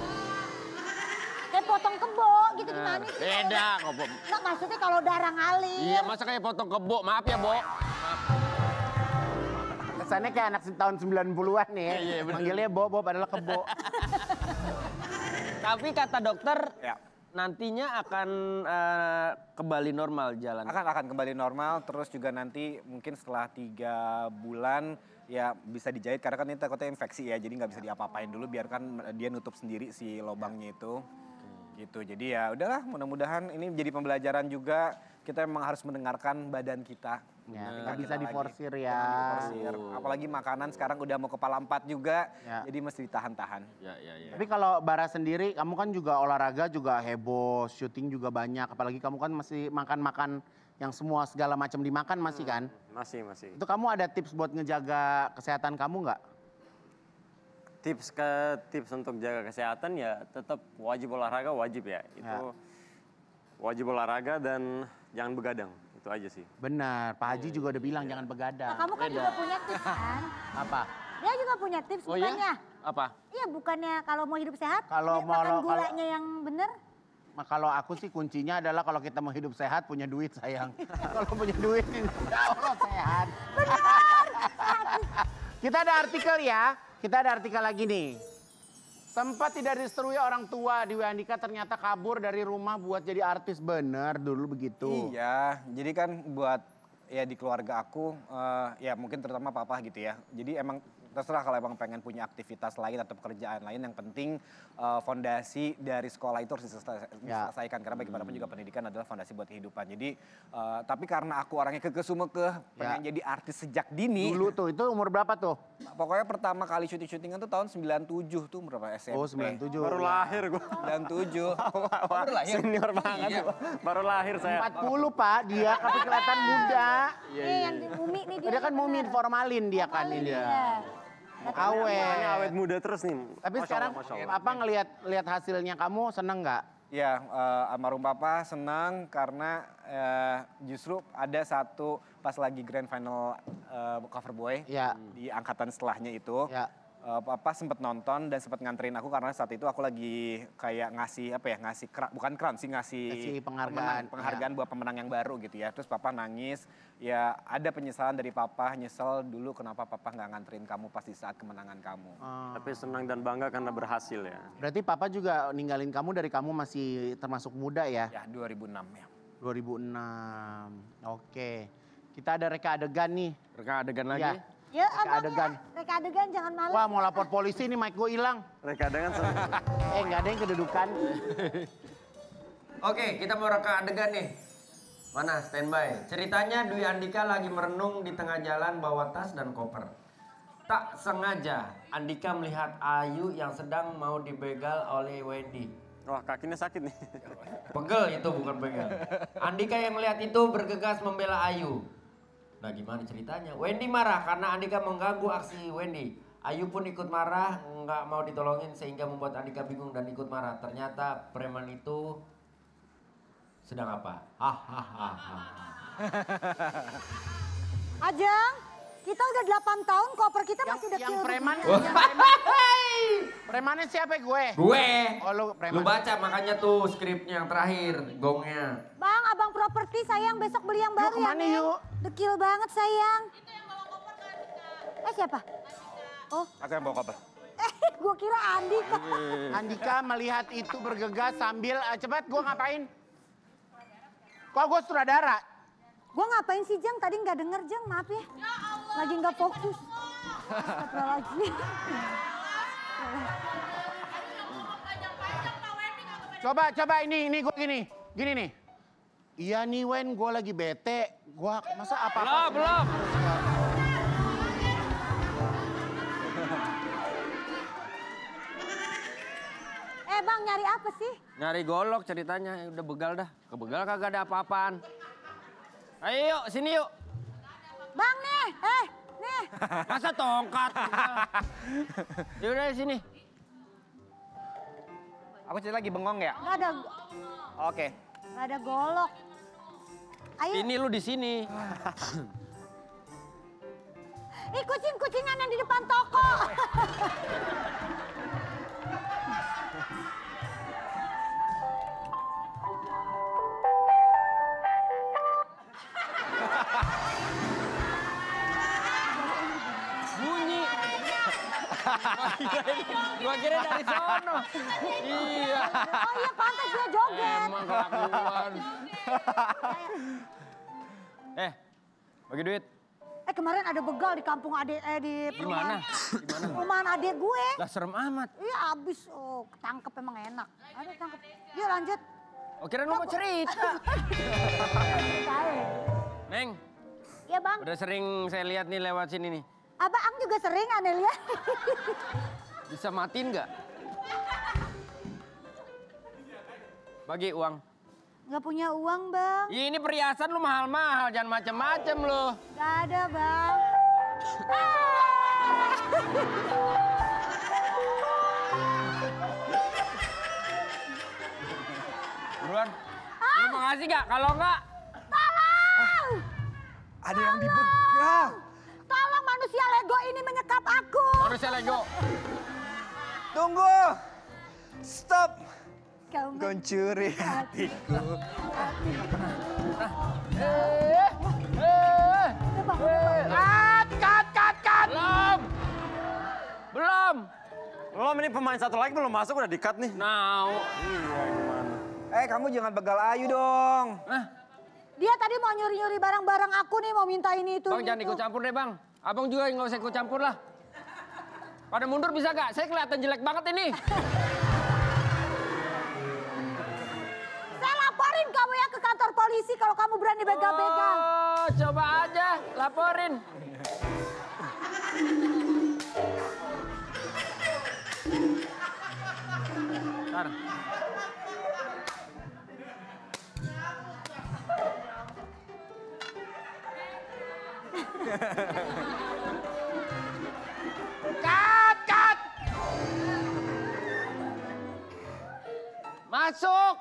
Kayak potong kebo gitu gimana sih? Beda kok, Bo. Enggak maksudnya kalau darah ngalir. Iya, masa kayak potong kebo, maaf ya, Bo. Kesannya kayak anak tahun 90-an nih. Iya, bener. Manggilnya Bobo padahal kebo. Tapi kata dokter, Ya. nantinya akan kembali normal jalan. Akan kembali normal terus juga nanti mungkin setelah 3 bulan ya bisa dijahit karena kan ini takutnya infeksi ya jadi nggak bisa diapa-apain dulu biarkan dia nutup sendiri si lubangnya itu. Gitu. Jadi ya udahlah, mudah-mudahan ini jadi pembelajaran juga. Kita memang harus mendengarkan badan kita. Ya, Tinggal nggak bisa kita lagi. diforsir Jangan ya. diforsir. Apalagi makanan sekarang udah mau kepala 4 juga, Ya. jadi mesti ditahan-tahan. Ya. Tapi kalau Bara sendiri, kamu kan juga olahraga juga heboh, syuting juga banyak. Apalagi kamu kan masih makan-makan yang semua segala macam dimakan masih kan? Masih. Itu kamu ada tips buat ngejaga kesehatan kamu nggak? Tips untuk jaga kesehatan ya tetap wajib olahraga, wajib ya. Itu wajib olahraga dan jangan begadang. Itu aja sih. Benar, Pak Haji juga udah bilang jangan begadang. Nah, kamu kan juga punya tips kan? Apa? Dia juga punya tips Oh iya? bukannya? Apa? Iya bukannya kalau mau hidup sehat, Kalau makan mau- gulanya yang bener. Kalau aku sih kuncinya adalah kalau kita mau hidup sehat punya duit sayang. Kalau punya duit insya Allah sehat. Kita ada artikel ya, kita ada artikel lagi nih. Sempat tidak disetujui orang tua di Andika ternyata kabur dari rumah buat jadi artis, bener dulu begitu. Iya, jadi kan buat ya di keluarga aku, ya mungkin terutama papa gitu ya. Jadi emang terserah kalau emang pengen punya aktivitas lain atau pekerjaan lain, yang penting fondasi dari sekolah itu harus diselesaikan. Karena bagaimanapun juga pendidikan adalah fondasi buat kehidupan. Jadi, tapi karena aku orangnya kekeh pengen jadi artis sejak dini. Dulu tuh, itu umur berapa tuh? Pokoknya pertama kali syuting-syutingan tuh tahun 97 tuh berapa SMP. Oh 97. Baru lahir gue. 97. Baru lahir. Senior banget. Baru lahir saya. 40 Pak, dia tapi kelihatan muda. Yang di Umi nih dia. Dia kan mau formalin dia kan ini. Iya. Awet. Makanya awet muda terus nih. Tapi sekarang apa ngelihat hasilnya kamu seneng nggak? Ya, almarhum papa senang karena justru ada satu pas lagi grand final Cover Boy Ya. di angkatan setelahnya itu. Ya. Papa sempat nonton dan sempat nganterin aku karena saat itu aku lagi kayak ngasih bukan crown sih, Ngasih penghargaan. penghargaan buat pemenang yang baru gitu ya. Terus papa nangis, ya ada penyesalan dari papa, nyesel dulu kenapa papa nggak nganterin kamu pas di saat kemenangan kamu. Tapi senang dan bangga karena berhasil ya. Berarti papa juga ninggalin kamu dari kamu masih termasuk muda ya? Ya 2006 ya. 2006. Oke. Kita ada reka adegan nih. Reka adegan lagi. Ya. Ya Reka abang adegan. ya, reka adegan jangan malu. Wah mau lapor polisi nih mic gue hilang. Mereka dengan Nggak ada yang kedudukan. Oke, kita mau reka adegan nih. Mana standby. Ceritanya Dwi Andika lagi merenung di tengah jalan bawa tas dan koper. Tak sengaja Andika melihat Ayu yang sedang mau dibegal oleh Wendy. Wah kakinya sakit nih. Pegel itu bukan begal. Andika yang melihat itu bergegas membela Ayu. Nah gimana ceritanya? Wendy marah karena Andika mengganggu aksi Wendy. Ayu pun ikut marah, nggak mau ditolongin sehingga membuat Andika bingung dan ikut marah. Ternyata preman itu sedang apa? Hahaha. Ajeng, kita udah 8 tahun koper kita masih udah Yang kill. preman. Premannya siapa gue? Gue. Oh lu preman. Lu baca makanya tuh skripnya yang terakhir, gongnya. Bang, abang properti sayang besok beli yang baru ya. kemana Neng? yuk? Dekil banget sayang. Siapa? Oh, Aku yang bawa koper. gua kira Andika. Andika melihat itu bergegas sambil cepat gue ngapain? Kok gue sutradara? Gua ngapain sih Jeng? Tadi nggak denger Jeng, maaf ya. Lagi nggak fokus. Astagfirullahaladzim. Coba ini gue gini nih. Iya nih Wen, gue lagi bete. Gue masa apa-apa. Belum. Bang nyari apa sih? Nyari golok ceritanya, udah begal dah. Kebegal kagak ada apa-apaan. Ayo yuk, sini yuk. Bang nih, nih. Masa tongkat? Yaudah sini. Aku cerita lagi bengong ya? Nggak ada, Oke. nggak ada golok. Ayo. Ini lu di sini. Ih kucing-kucingan yang di depan toko. Bunyi. Gua kira dari sono. Iya. Oh iya pantas dia joget. Emang kelakuan. Bagi duit. Kemarin ada begal di kampung adek di Di mana? perumahan adek gue. Lah serem amat. Iya abis, ketangkep emang enak. Ada tangkep. Dia lanjut. Oh kira lu mau cerita. Neng, Iya bang. udah sering saya lihat nih lewat sini nih. Abang juga sering Anelia. Bisa matiin nggak? Bagi uang. Gak punya uang bang. Ya, ini perhiasan lu mahal-mahal, jangan macem-macem lu. Gak ada bang. Buruan. Lu mau ngasih gak? Kalau enggak, Tolong! Ada yang dibegal. Tolong manusia Lego ini menyekap aku. harusnya Lego. Tunggu. Stop. Kau Kau curi hatiku. Cut. Belum. Belum, ini pemain satu lagi belum masuk udah di-cut nih. Now. Kamu jangan begal Ayu dong. Dia tadi mau nyuri-nyuri barang-barang aku nih, mau minta ini itu. Bang jangan ikut campur deh bang. Abang juga nggak usah ikut campur lah. Pada mundur bisa gak? Saya kelihatan jelek banget ini. Saya laporin kamu ya ke kantor polisi kalau kamu berani begal-begal. Oh, coba aja laporin. Ntar. Cut. Masuk.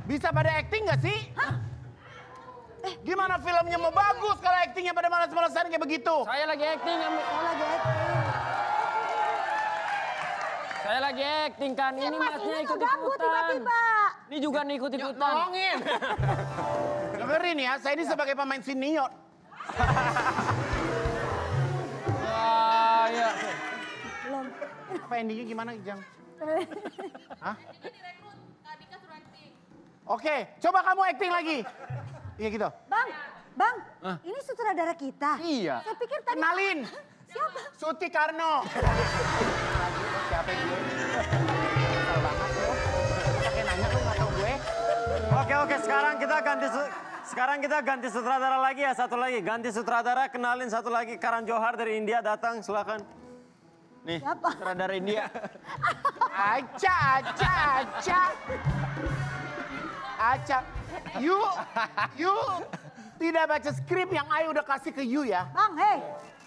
Bisa pada acting gak sih? Gimana filmnya mau bagus kalau actingnya pada malas-malasan kayak begitu? Saya lagi acting. Saya lagi acting kan. Ini masnya ikut-ikutan. Tiba-tiba. Ini juga nih ikut-ikutan. Tolongin. Dengerin ya, saya ini sebagai pemain senior. Wah, ya. Belum. Apa endingnya gimana, Jang? Hah? Jadinya direkrut, Kak Dika suruh acting. Oke, coba kamu acting lagi. Iya gitu. Bang, ini sutradara kita. Iya. Saya pikir tadi. Kenalin. Siapa? Suti Karno. Siapa gue? Kesel banget lo. Pakai nanya lu nggak tahu gue. Oke, sekarang kita ganti sutradara lagi ya, satu lagi. Ganti sutradara, kenalin satu lagi Karan Johar dari India datang, silakan. Nih, Siapa? sutradara India. Aca. You tidak baca skrip yang Ayu udah kasih ke you ya. Bang, hei.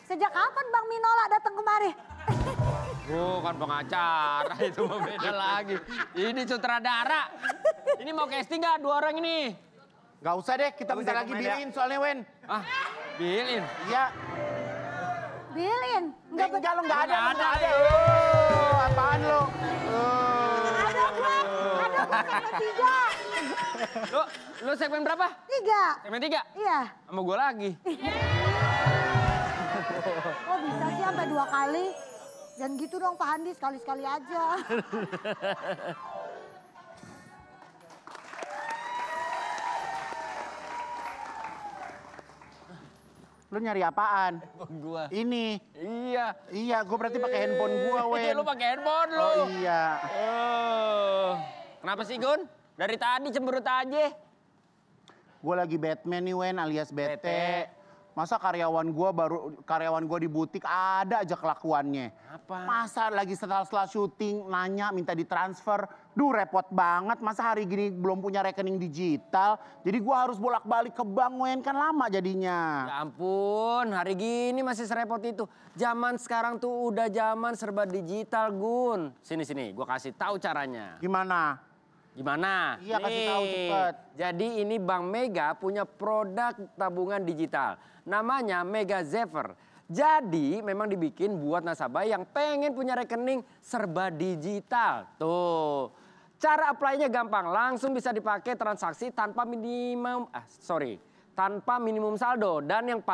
Sejak kapan Bang Minola datang kemari? Bukan pengacara, itu mah beda lagi. Ini sutradara. Ini mau casting nggak dua orang ini? Gak usah deh, kita Bagus bentar ya, lagi pemain ya. bilin soalnya Wen. Ah, bilin. Iya. Bilin. Enggak lo, enggak ada. Nggak ada. Apaan lo? Ada gua segmen 3. Lu segmen berapa? 3. Segmen 3? Iya. Sama gue lagi. Kok bisa sih sampai 2 kali? Jangan gitu dong Pak Andi, sekali-sekali aja. Lu nyari apaan? Gua. Ini. Iya. Gue berarti pakai handphone gua, Wen. Lu pakai handphone lu. Oh iya. Kenapa sih Gun? Dari tadi cemberut aja. Gue lagi Batman nih, Wen, alias bete. Masa karyawan gue di butik ada aja kelakuannya. Apa? Masa lagi setelah syuting nanya minta ditransfer. Duh repot banget, masa hari gini belum punya rekening digital. Jadi gue harus bolak-balik ke bank, Wen, kan lama jadinya. Ya ampun, hari gini masih serepot itu. Zaman sekarang tuh udah zaman serba digital, Gun. Sini, gua kasih tahu caranya. Gimana? Gimana? Iya, kasih tahu cepet. Jadi ini Bank Mega punya produk tabungan digital. Namanya Mega Zephyr. Jadi memang dibikin buat nasabah yang pengen punya rekening serba digital. Tuh. Cara apply-nya gampang, langsung bisa dipakai transaksi tanpa minimum saldo dan yang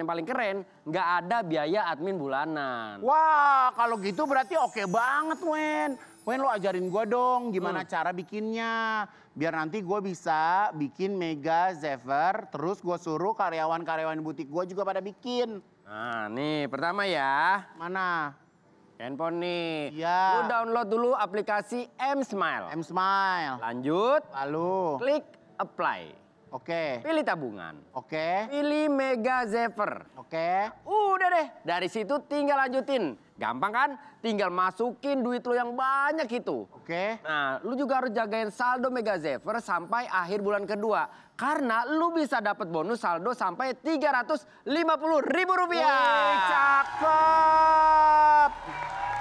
paling keren nggak ada biaya admin bulanan. Wah, kalau gitu berarti oke banget, Wen. Wen lo ajarin gue dong gimana cara bikinnya. Biar nanti gue bisa bikin Mega Zephyr, terus gue suruh karyawan-karyawan butik gue juga pada bikin. Nah nih pertama ya, Mana? handphone nih. Iya. Lu download dulu aplikasi M-Smile. M-Smile. Lanjut, Lalu, klik apply. oke, Pilih tabungan. oke, Pilih Mega Zephyr. oke. Udah deh, dari situ tinggal lanjutin. Gampang kan? Tinggal masukin duit lo yang banyak itu. Oke. Nah, lu juga harus jagain saldo Mega Zephyr sampai akhir bulan kedua. Karena lu bisa dapat bonus saldo sampai Rp350.000. Wih, cakep.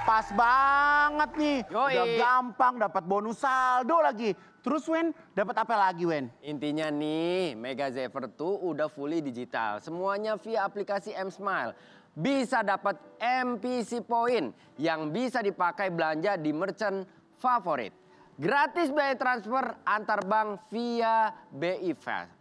Pas banget nih. Yoi. Udah gampang dapat bonus saldo lagi. Terus Wen, dapat apa lagi Wen? Intinya nih, Mega Zephyr tuh udah fully digital. Semuanya via aplikasi M-Smile. Bisa dapat MPC Point yang bisa dipakai belanja di merchant favorit. Gratis biaya transfer antar bank via BI Fast.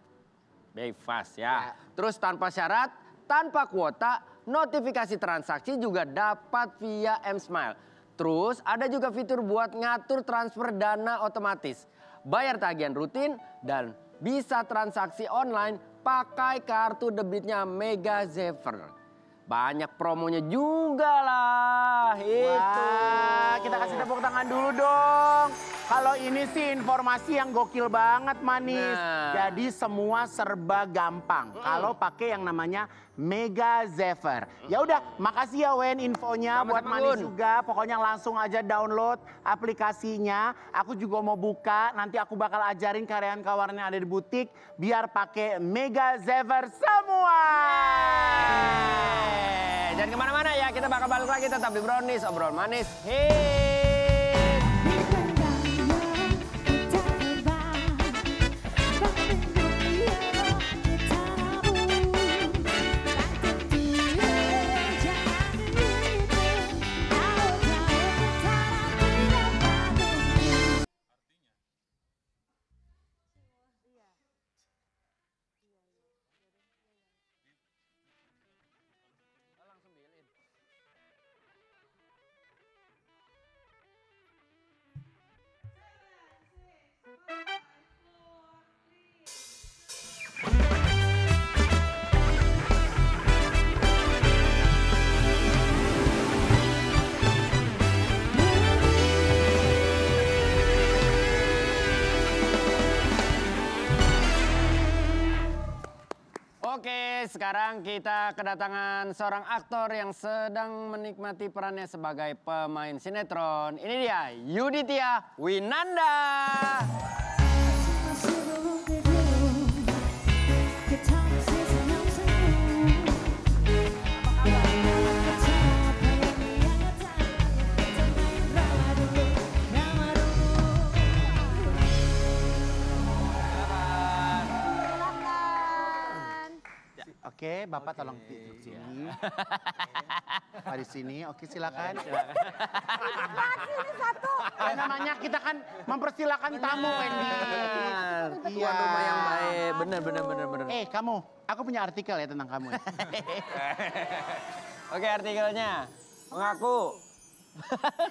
BI Fast ya. Terus tanpa syarat, tanpa kuota, notifikasi transaksi juga dapat via M-Smile. Terus ada juga fitur buat ngatur transfer dana otomatis. Bayar tagihan rutin dan bisa transaksi online pakai kartu debitnya Mega Zephyr. Banyak promonya juga lah. Wah, kita kasih tepuk tangan dulu dong. Kalau ini sih informasi yang gokil banget Manis. Nah. Jadi semua serba gampang. Kalau pakai yang namanya Mega Zephyr. Ya udah, makasih ya Wen infonya buat Sama-sama, Manis Gun. juga. Pokoknya langsung aja download aplikasinya. Aku juga mau buka. Nanti aku bakal ajarin karyawan-karyawan yang ada di butik biar pakai Mega Zephyr semua. Jangan kemana-mana ya, kita bakal balik lagi tetap di Brownies, obrolan manis. Hei. Oke, sekarang kita kedatangan seorang aktor yang sedang menikmati perannya sebagai pemain sinetron. Ini dia, Yuditya Winanda. Oke, Bapak tolong duduk sini. Pak di sini, oke silakan. Ya, namanya kita kan mempersilakan tamu Wendy. Tuan rumah yang baik, bener. Kamu, aku punya artikel ya tentang kamu ya. Oke, artikelnya. Mengaku.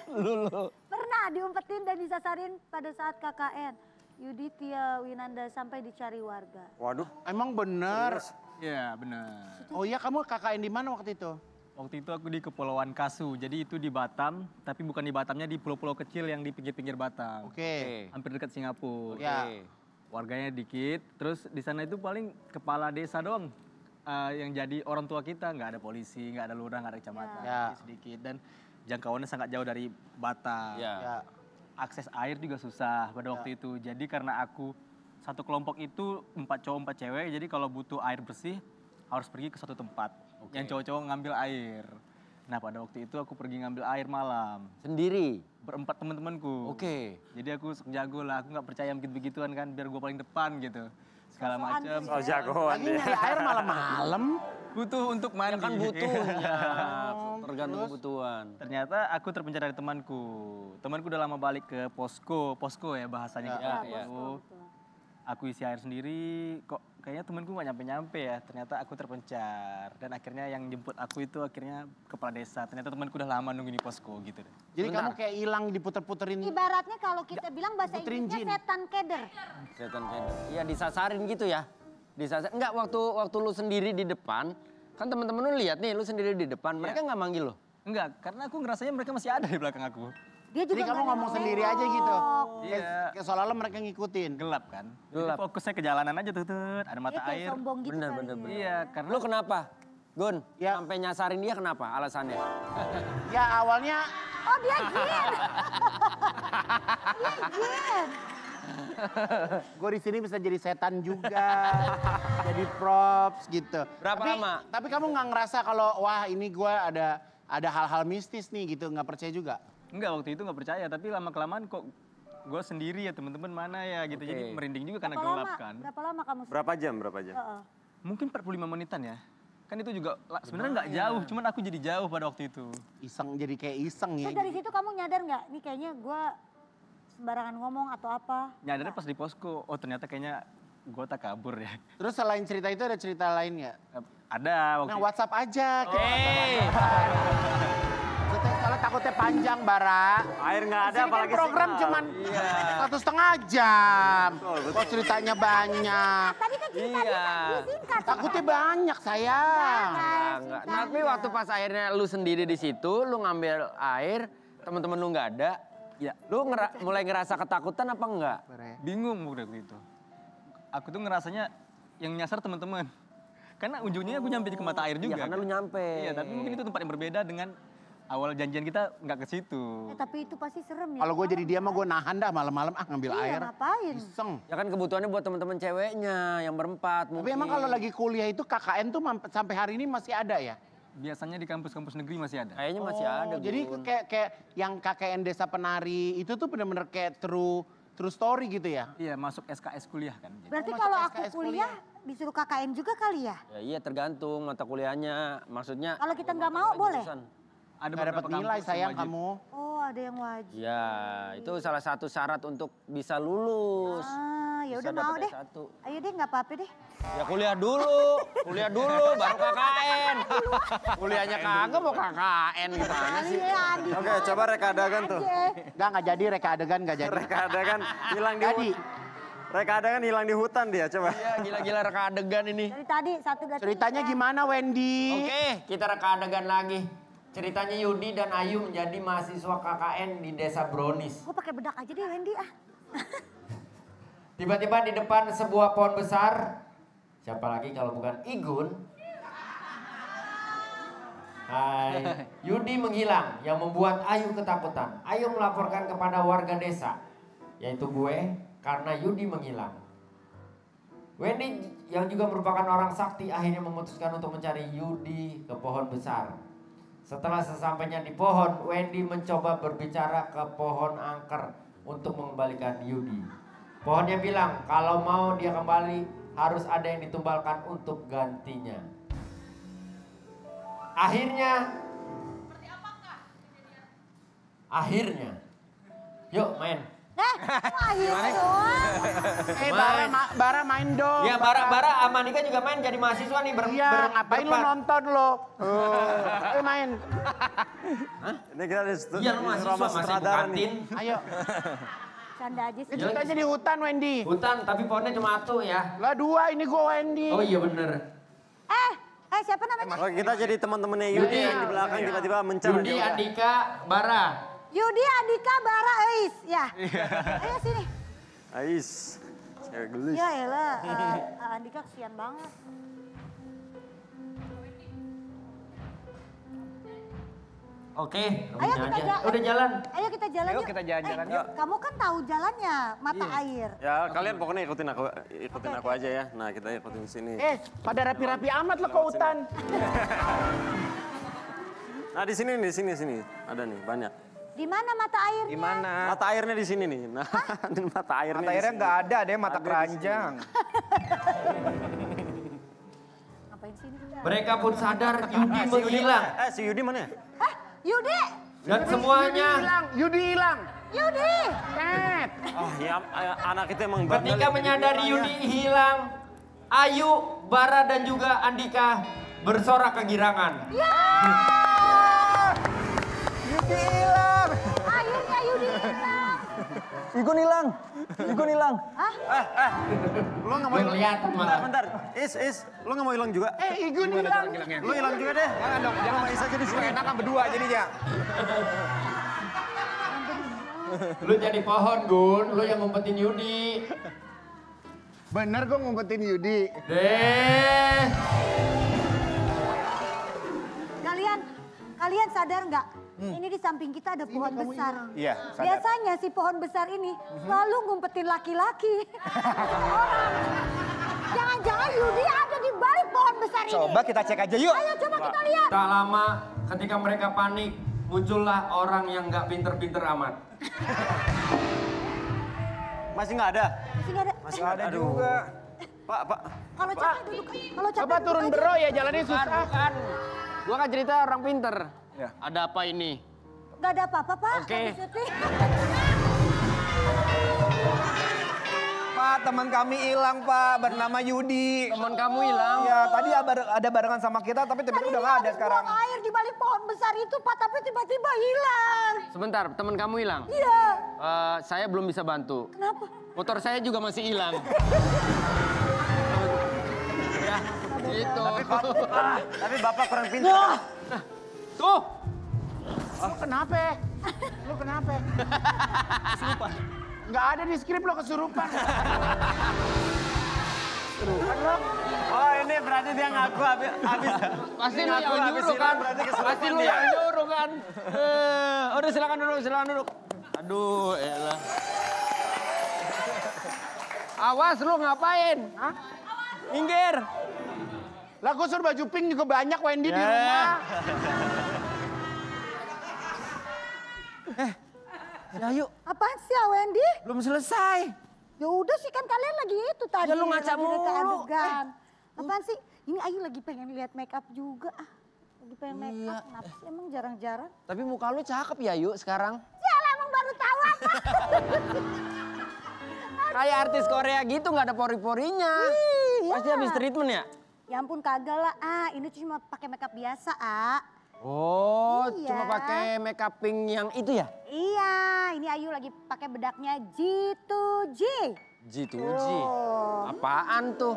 Lulu. Pernah diumpetin dan disasarin pada saat KKN. Yuditya Winanda sampai dicari warga. Waduh. Emang bener? Iya benar. Oh iya, kamu KKN di mana waktu itu? Waktu itu aku di Kepulauan Kasu, jadi itu di Batam, tapi bukan di Batamnya, di pulau-pulau kecil yang di pinggir-pinggir Batam. Oke. Hampir dekat Singapura. Ya. Warganya dikit, terus di sana itu paling kepala desa doang yang jadi orang tua kita, nggak ada polisi, nggak ada lurah, nggak ada kecamatan, Ya. sedikit dan jangkauannya sangat jauh dari Batam. Ya. Ya. Akses air juga susah pada waktu itu, jadi karena aku satu kelompok itu 4 cowok 4 cewek, jadi kalau butuh air bersih harus pergi ke suatu tempat yang cowok-cowok ngambil air. Nah pada waktu itu aku pergi ngambil air malam. Sendiri? Berempat teman-temanku. Oke. Jadi aku jago lah, aku nggak percaya begitu-begituan kan, biar gue paling depan gitu. Segala macam. Oh jagoan Lagi dia. nyari air malam-malam. Butuh untuk mandi. Ya kan butuhnya, tergantung kebutuhan. Ternyata aku terpencar dari temanku. Temanku udah lama balik ke posko ya bahasanya Ya, kita. ya. Aku isi air sendiri, kok kayaknya temanku nggak nyampe-nyampe ya. Ternyata aku terpencar. Dan akhirnya yang jemput aku itu akhirnya kepala desa. Ternyata temanku udah lama nunggu di posko gitu deh. Jadi kamu kayak hilang diputer-puterin. Ibaratnya kalau kita bilang bahasa puterin Inggrisnya jin. setan keder. Setan keder. Iya disasarin gitu ya. Enggak waktu lu sendiri di depan, kan teman-teman lu lihat nih lu sendiri di depan, mereka nggak manggil lo. Enggak, karena aku ngerasanya mereka masih ada di belakang aku. Dia juga Jadi kamu nggak ngomong nengok. sendiri aja gitu. Iya. Kayak seolah-olah mereka ngikutin. Gelap kan? Gelap. Jadi fokusnya ke jalanan aja tuh, ada mata Dia kayak air. sombong gitu Bener, kali bener, ya. bener. Iya, karena Lu kenapa? Gun, Ya. sampai nyasarin dia kenapa alasannya? Ya awalnya Oh dia jin. Dia jin. gue di sini bisa jadi setan juga, jadi props gitu. Berapa lama? Tapi kamu nggak ngerasa kalau wah ini gue ada hal-hal mistis nih gitu, nggak percaya juga? enggak waktu itu nggak percaya, tapi lama-kelamaan kok gue sendiri ya teman-teman mana ya gitu. Oke. Jadi merinding juga karena Berapa gelap lama? kan. Berapa lama kamu? Berapa jam? Heeh. Mungkin 45 menitan ya. Kan itu juga sebenarnya nggak jauh, cuman aku jadi jauh pada waktu itu. Iseng, jadi kayak iseng ya. Terus dari situ kamu nyadar nggak? Nih kayaknya gue sembarangan ngomong atau apa? Nyadarnya pas di posko, oh ternyata kayaknya gue tak kabur ya. Terus selain cerita itu ada cerita lain nggak? Ada waktu Nah WhatsApp aja. Hey. Soalnya takutnya panjang Bara. Air nggak ada Sini kan apalagi program sinyal. cuman 1,5 jam. Kok ceritanya banyak. Tadi kan cerita Iya. dia singkat. Takutnya banyak sayang. Enggak. Tapi waktu pas akhirnya lu sendiri di situ, lu ngambil air, teman-teman lu nggak ada, ya lu mulai ngerasa ketakutan apa enggak? bingung waktu itu. Aku tuh ngerasanya yang nyasar teman-teman. Karena ujungnya aku nyampe ke mata air juga. Iya, karena kan. lu nyampe. Iya, tapi mungkin itu tempat yang berbeda dengan awal janjian kita nggak ke situ. Tapi itu pasti serem ya. Kalau gue jadi dia mah gue nahan dah malam-malam ngambil Iya, air. ngapain? Iseng. Ya kan kebutuhannya buat teman-teman ceweknya yang berempat Tapi mungkin. emang kalau lagi kuliah itu KKN tuh sampai hari ini masih ada ya? Biasanya di kampus-kampus negeri masih ada. Kayaknya masih ada. Jadi Gun. kayak yang KKN Desa Penari itu tuh bener-bener kayak true story gitu ya? Iya, masuk SKS kuliah kan. Berarti masuk kalau aku SKS kuliah disuruh KKN juga kali ya? Ya iya tergantung mata kuliahnya. Maksudnya Kalau kita nggak mau boleh? jurusan. Ada Gak dapat beberapa nilai kampus yang sayang wajib. kamu. Oh ada yang wajib. Ya, itu salah satu syarat untuk bisa lulus. Ah ya Bisa udah mau dapat deh. S1. Ayo deh nggak apa-apa deh. Ya kuliah dulu baru KKN. Kuliahnya kagak mau KKN gimana sih? Iya Andi. Oke, coba reka adegan tuh. Nggak jadi reka adegan nggak jadi. Reka adegan hilang di Jadi Reka adegan hilang di hutan dia, coba. Iya gila-gila reka adegan ini. Dari tadi satu gak ceritanya gimana Wendy? Oke, kita reka adegan lagi. Ceritanya Yudi dan Ayu menjadi mahasiswa KKN di Desa Bronis. Gue pakai bedak aja deh Wendy ah. Tiba-tiba di depan sebuah pohon besar, siapa lagi kalau bukan Igun? Hai, Yudi menghilang yang membuat Ayu ketakutan. Ayu melaporkan kepada warga desa, yaitu gue, karena Yudi menghilang. Wendy yang juga merupakan orang sakti akhirnya memutuskan untuk mencari Yudi ke pohon besar. Setelah sesampainya di pohon, Wendy mencoba berbicara ke pohon angker untuk mengembalikan Yudi. Pohonnya bilang kalau mau dia kembali harus ada yang ditumbalkan untuk gantinya. Akhirnya, yuk main. Akhirnya doang. Bara main dong. Ya Bara sama Nika juga main jadi mahasiswa nih Iya, ngapain lu nonton lo? Ayo main. Ini kita di Iya lu mahasiswa masih kantin. Ayo. Canda aja sih. Ceritanya di hutan Wendy. Hutan tapi pohonnya cuma satu ya. Lah dua ini gue Wendy. Oh iya bener. Siapa namanya? Oke, kita jadi teman-temannya Yudi yang di belakang tiba-tiba mencar. Yudi, Andika, Bara. Yudi, Andika, Bara, Eis. Ya. Ayo sini. Ais. Cewek gelis. Ya elah, Andika kesian banget. Oke, Ayo kita jalan. udah jalan. Ayo kita jalan Ayo yuk. kita jalan-jalan yuk. Kamu kan tahu jalannya, mata air. Ya, kalian pokoknya ikutin aku aja ya. Nah, kita ikutin sini. Pada rapi-rapi amat lo ke hutan. Nah, di sini. Ada nih, banyak. Di mana mata airnya? Di mana? Mata airnya di sini nih. Nah, mata airnya. Mata airnya nggak ada deh, mata Ada di keranjang. Ngapain sini? Mereka pun sadar Yudi menghilang. Si Yudi mana ya? Hah? Yudi! Dan semuanya Yudi hilang. Yudi! Tet. Oh ya, anak itu emang ketika menyadari Yudi hilang, Ayu, Bara dan juga Andika bersorak kegirangan. Yudi hilang. Akhirnya Yudi hilang. Igun hilang. Lo nggak mau Gue kelihatan malah. Bentar, Is, lo nggak mau hilang juga? Igun hilang. Lo hilang juga deh. Jangan dong, jangan Sama Is aja di sini. enakan berdua jadinya. Lu jadi pohon, Gun. Lu yang ngumpetin Yudi. Bener gue ngumpetin Yudi. Deh. Kalian sadar nggak? Ini di samping kita ada pohon besar. Iya, sadar. Biasanya si pohon besar ini selalu ngumpetin laki-laki. Orang. Jangan-jangan Yudi ada di balik pohon besar ini. Coba kita cek aja yuk. Ayo coba kita lihat. Tak lama ketika mereka panik, muncullah orang yang nggak pinter-pinter amat. Masih nggak ada? Masih nggak ada. Masih nggak ada juga. Pak. Kalau capek duduk. Kalau capek Coba duduk turun aja. bero ya, jalannya susah. Bukan. Gua kan cerita orang pinter. Ya. Ada apa ini? Nggak ada apa-apa Pak. Oke. Lagi syuting. Pak, teman kami hilang Pak, bernama Yudi. Teman kamu hilang. Ya, tadi ada barengan sama kita tapi tiba-tiba udah nggak ada sekarang. Buang air di balik pohon besar itu Pak, tapi tiba-tiba hilang. Sebentar, teman kamu hilang. Iya. Saya belum bisa bantu. Kenapa? Motor saya juga masih hilang. Ya, gitu. Tapi Bapak kurang pintar. Tuh, Lu kenapa? Kesurupan. Nggak ada di skrip lo kesurupan. Oh ini berarti dia ngaku habis pasti lu ngaku yang habis nyuruh hilang kan? berarti kesurupan Pasti lu dia. yang nyuruh kan? Udah silakan duduk. Aduh, elah. Awas lu ngapain? Hah? Minggir. Lah gue suruh baju pink juga banyak Wendy di rumah. Ya yuk, Apaan sih ya Wendy? belum selesai. Ya udah sih kan kalian lagi itu tadi. Ya lu ngaca lagi reka mulu. adegan. Apaan sih? Ini Ayu lagi pengen lihat make up juga. Lagi pengen make up. Kenapa sih emang jarang-jarang? Tapi muka lu cakep ya yuk sekarang. Sialah emang baru tahu apa. Kayak artis Korea gitu nggak ada pori-porinya. Iya. Pasti habis treatment ya? Ya ampun kagak lah. Ini cuma pakai make up biasa, Oh, Iya. cuma pakai makeup pink yang itu ya? Iya, ini Ayu lagi pakai bedaknya G2G. G2G. Oh. Apaan tuh?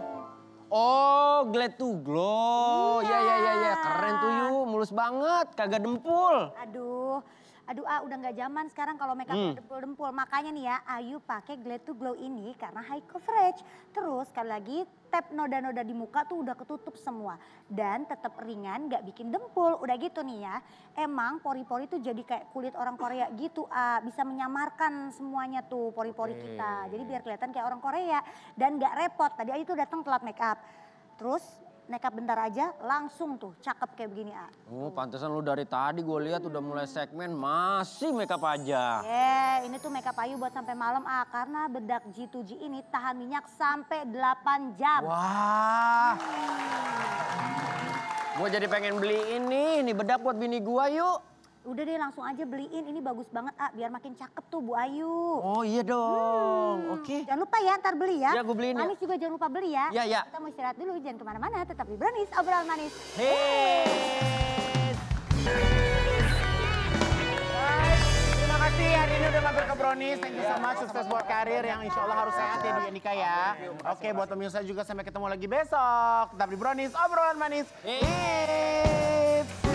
Oh, Glad to Glow. Ya. Keren tuh yuk, mulus banget, kagak dempul. Aduh, udah nggak zaman sekarang kalau make up dempul-dempul. Makanya nih ya, Ayu pakai Glad to Glow ini karena high coverage. Terus sekali lagi tap noda-noda di muka tuh udah ketutup semua. Dan tetap ringan, nggak bikin dempul. Udah gitu nih ya, emang pori-pori tuh jadi kayak kulit orang Korea gitu. Bisa menyamarkan semuanya tuh pori-pori kita. Jadi biar kelihatan kayak orang Korea. Dan nggak repot, tadi Ayu tuh datang telat make up. Terus make up bentar aja langsung tuh cakep kayak begini Oh, pantesan lu dari tadi gue lihat udah mulai segmen masih makeup aja. Ini tuh makeup Ayu buat sampai malam karena bedak G2G ini tahan minyak sampai 8 jam. Wah. Gue jadi pengen beli ini bedak buat bini gua yuk. Udah deh langsung aja beliin, ini bagus banget biar makin cakep tuh Bu Ayu. Oh iya dong, oke. Jangan lupa ya ntar beli ya. Ya, gua beliin ya. Manis juga jangan lupa beli ya. Ya. Kita mau istirahat dulu, jangan kemana-mana, tetap di Brownies, obrolan manis. Terima kasih hari ini udah mampir ke Brownies. Thank you so much. Sukses buat karir yang insya Allah harus sehat ya di Andika ya. Oke buat pemirsa juga sampai ketemu lagi besok. Tetap di Brownies, obrolan manis. Hits.